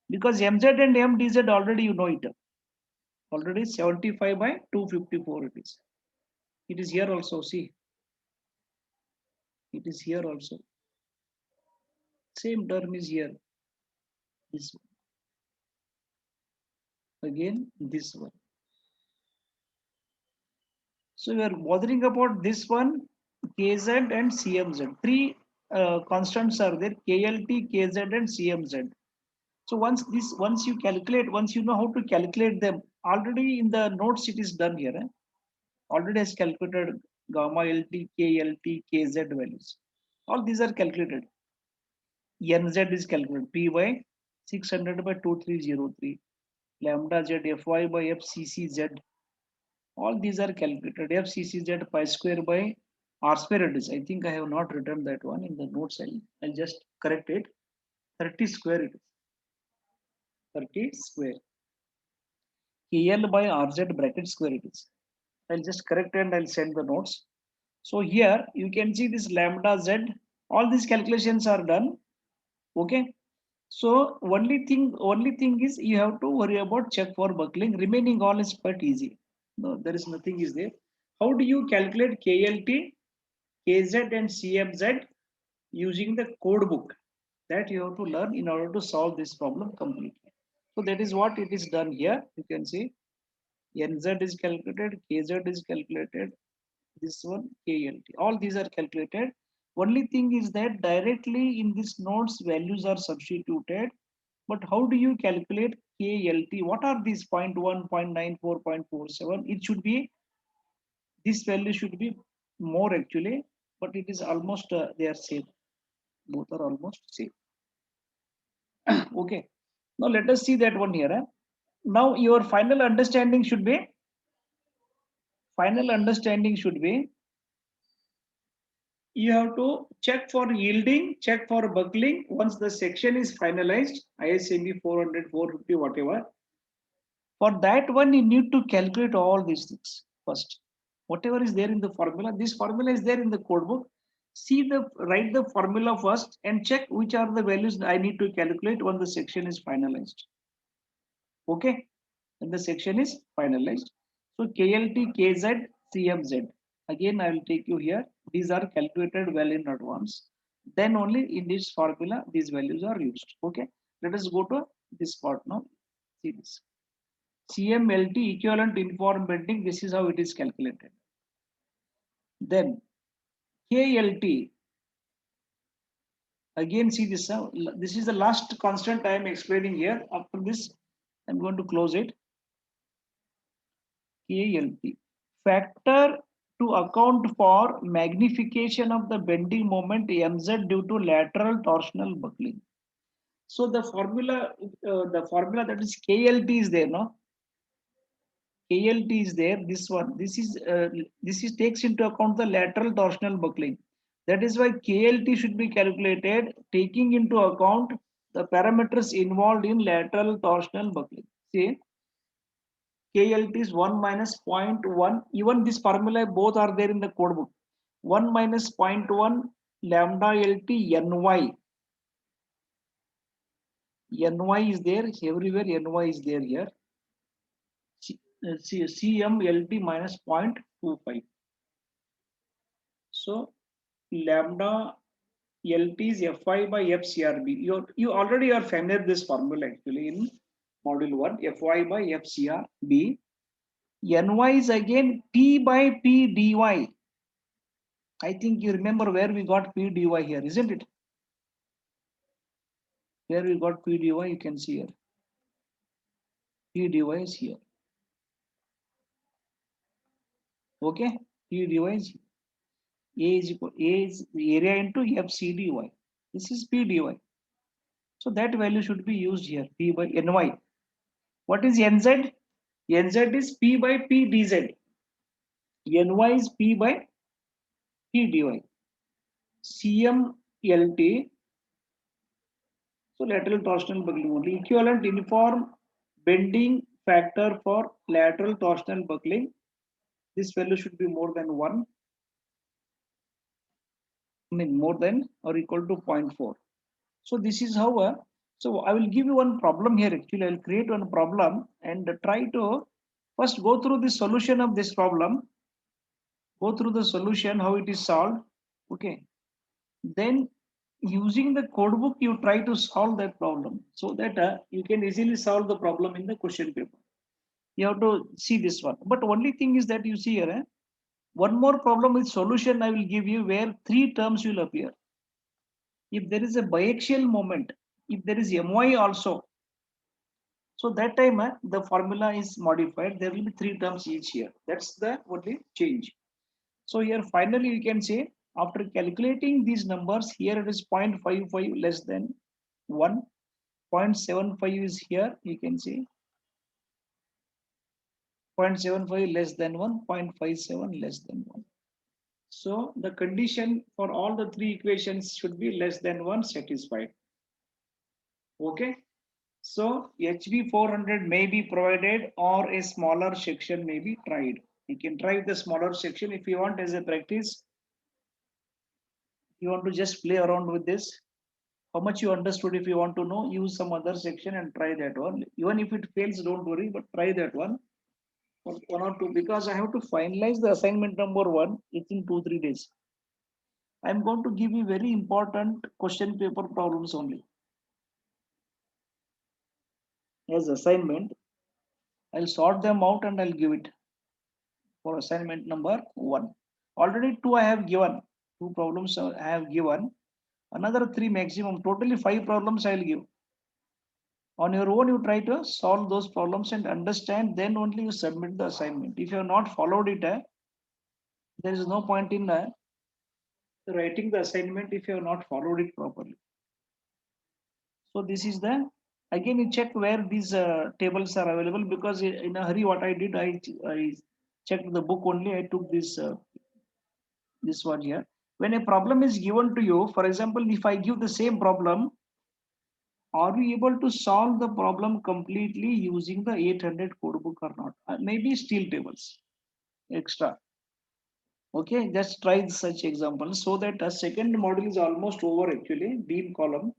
Because MZ and MDZ already you know it. Already 75 by 254 it is. It is here also, see. It is here also. Same term is here. This one. Again, this one. So we are bothering about this one, KZ and CMZ. Three constants are there, KLT, KZ and CMZ. So once you calculate, once you know how to calculate them, already in the notes it is done here. Already has calculated gamma LT, KLT, KZ values. All these are calculated. NZ is calculated. P by 600 by 2303. Lambda Z Fy by FCCZ. All these are calculated. FCCZ pi square by R square it is. I think I have not written that one in the notes. I'll just correct it. 30 square it is. 30 square. KL by RZ bracket square it is. I'll just correct and I'll send the notes. So here you can see this lambda Z. All these calculations are done. Okay. So only thing is you have to worry about check for buckling. Remaining all is quite easy. No, there is nothing is there. How do you calculate KLT, KZ and CMZ using the code book? That you have to learn in order to solve this problem completely. So that is what it is done here. You can see NZ is calculated, KZ is calculated, this one KLT. All these are calculated. Only thing is that directly in this nodes values are substituted. But how do you calculate KLT? What are these 0.1, 0.94, 0.47? It should be, this value should be more actually, but it is almost they are same. Both are almost same. Okay. Now let us see that one here. Now your final understanding should be you have to check for yielding, check for buckling. Once the section is finalized, ISMB 400, 450, whatever. For that one, you need to calculate all these things first. Whatever is there in the formula, this formula is there in the code book. Write the formula first and check which are the values I need to calculate when the section is finalized. Okay, when the section is finalized. So KLT, KZ, CMZ. Again, I will take you here. These are calculated well in advance. Then only in this formula, these values are used. Okay. Let us go to this part now. See this. CMLT equivalent informed bending. This is how it is calculated. Then KLT. Again, see this. This is the last constant I am explaining here. After this, I'm going to close it. KLT. Factor to account for magnification of the bending moment mz due to lateral torsional buckling. So the formula that is KLT is there, no? KLT is there. This one, this is takes into account the lateral torsional buckling. That is why KLT should be calculated taking into account the parameters involved in lateral torsional buckling. See, KLT is 1 minus 0.1. Even this formula both are there in the code book. 1 minus 0.1 lambda LT NY. NY is there everywhere. NY is there here. CMLT minus 0.25. So lambda LT is Fy by FCRB. You already are familiar with this formula actually in module 1. Fy by FCRB. Ny is again P by P dy. I think you remember where we got P dy here, isn't it? Where we got P dy, you can see here. P dy is here. Okay, P dy is A is the area into FC dy. This is P dy. So that value should be used here, P by Ny. What is Nz? Nz is P by P dz. Ny is P by P dy. CMLT, so lateral torsional buckling only. Equivalent uniform bending factor for lateral torsional buckling. This value should be more than 1. I mean more than or equal to 0.4. So this is how. So I will give you one problem here. Actually, I will create one problem and try to first go through the solution of this problem. Go through the solution, how it is solved. Okay. Then using the code book, you try to solve that problem so that you can easily solve the problem in the question paper. You have to see this one. But only thing is that you see here, one more problem with solution I will give you where 3 terms will appear. If there is a biaxial moment, if there is My also, so that time the formula is modified. There will be 3 terms each here. That's the only change. So here finally you can say after calculating these numbers, here it is 0.55 less than 1. 0.75 is here, you can see 0.75 less than 1, 0.57 less than 1. So the condition for all the 3 equations should be less than 1 satisfied. Okay. So HB 400 may be provided or a smaller section may be tried. You can try with the smaller section if you want as a practice. You want to just play around with this. How much you understood, if you want to know, use some other section and try that one. Even if it fails, don't worry, but try that one. 1 or 2, because I have to finalize the assignment number 1 within 2-3 days. I'm going to give you very important question paper problems only as assignment. I'll sort them out and I'll give it for assignment number 1. Already 2 I have given. 2 problems I have given. Another 3 maximum. Totally 5 problems I'll give. On your own, you try to solve those problems and understand. Then only you submit the assignment. If you have not followed it, there is no point in writing the assignment if you have not followed it properly. So this is the, again you check where these tables are available, because in a hurry what I did, I checked the book only. I took this one here. When a problem is given to you, for example, if I give the same problem, are we able to solve the problem completely using the 800 code book or not? Maybe steel tables extra. Okay, just try such examples so that a second module is almost over actually, beam column.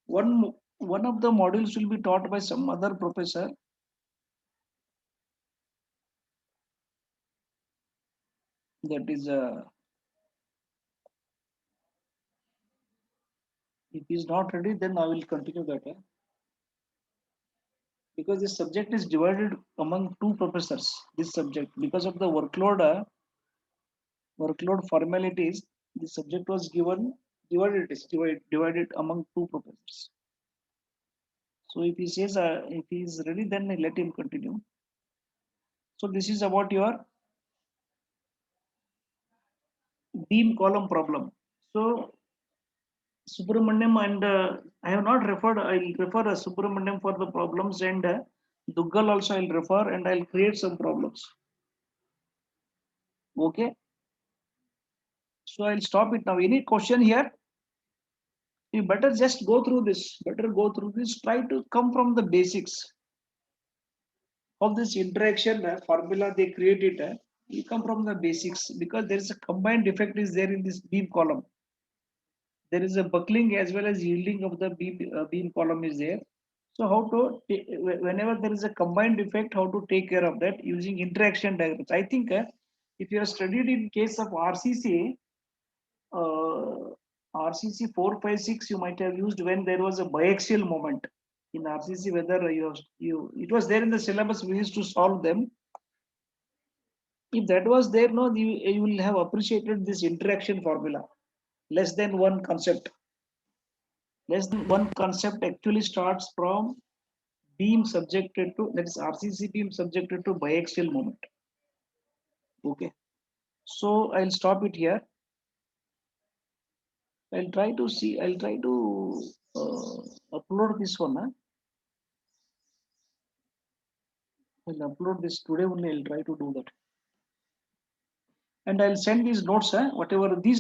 One of the modules will be taught by some other professor. That is, if he is not ready, then I will continue that. Because this subject is divided among two professors. This subject, because of the workload formalities, the subject was given divided. It is divided among two professors. So if he says, if he is ready, then let him continue. So this is about your beam column problem. So Subramaniam and I have not referred. I'll refer Subramaniam for the problems, and Duggal also I'll refer, and I'll create some problems. Okay. So I'll stop it now. Any question here? You better just go through this. Better go through this. Try to come from the basics of this interaction formula they created. You come from the basics because there is a combined effect is there in this beam column. There is a buckling as well as yielding of the beam column is there. So how to, whenever there is a combined effect, how to take care of that using interaction diagrams. I think if you have studied in case of RCC, RCC 456, you might have used when there was a biaxial moment in RCC. Whether it was there in the syllabus, we used to solve them. If that was there, no, you will have appreciated this interaction formula. Less than one concept. Less than one concept actually starts from beam subjected to, that is RCC beam subjected to biaxial moment. Okay. So I'll stop it here. I'll try to see, I'll try to upload this one. I'll upload this today only. I'll try to do that. And I'll send these notes, whatever these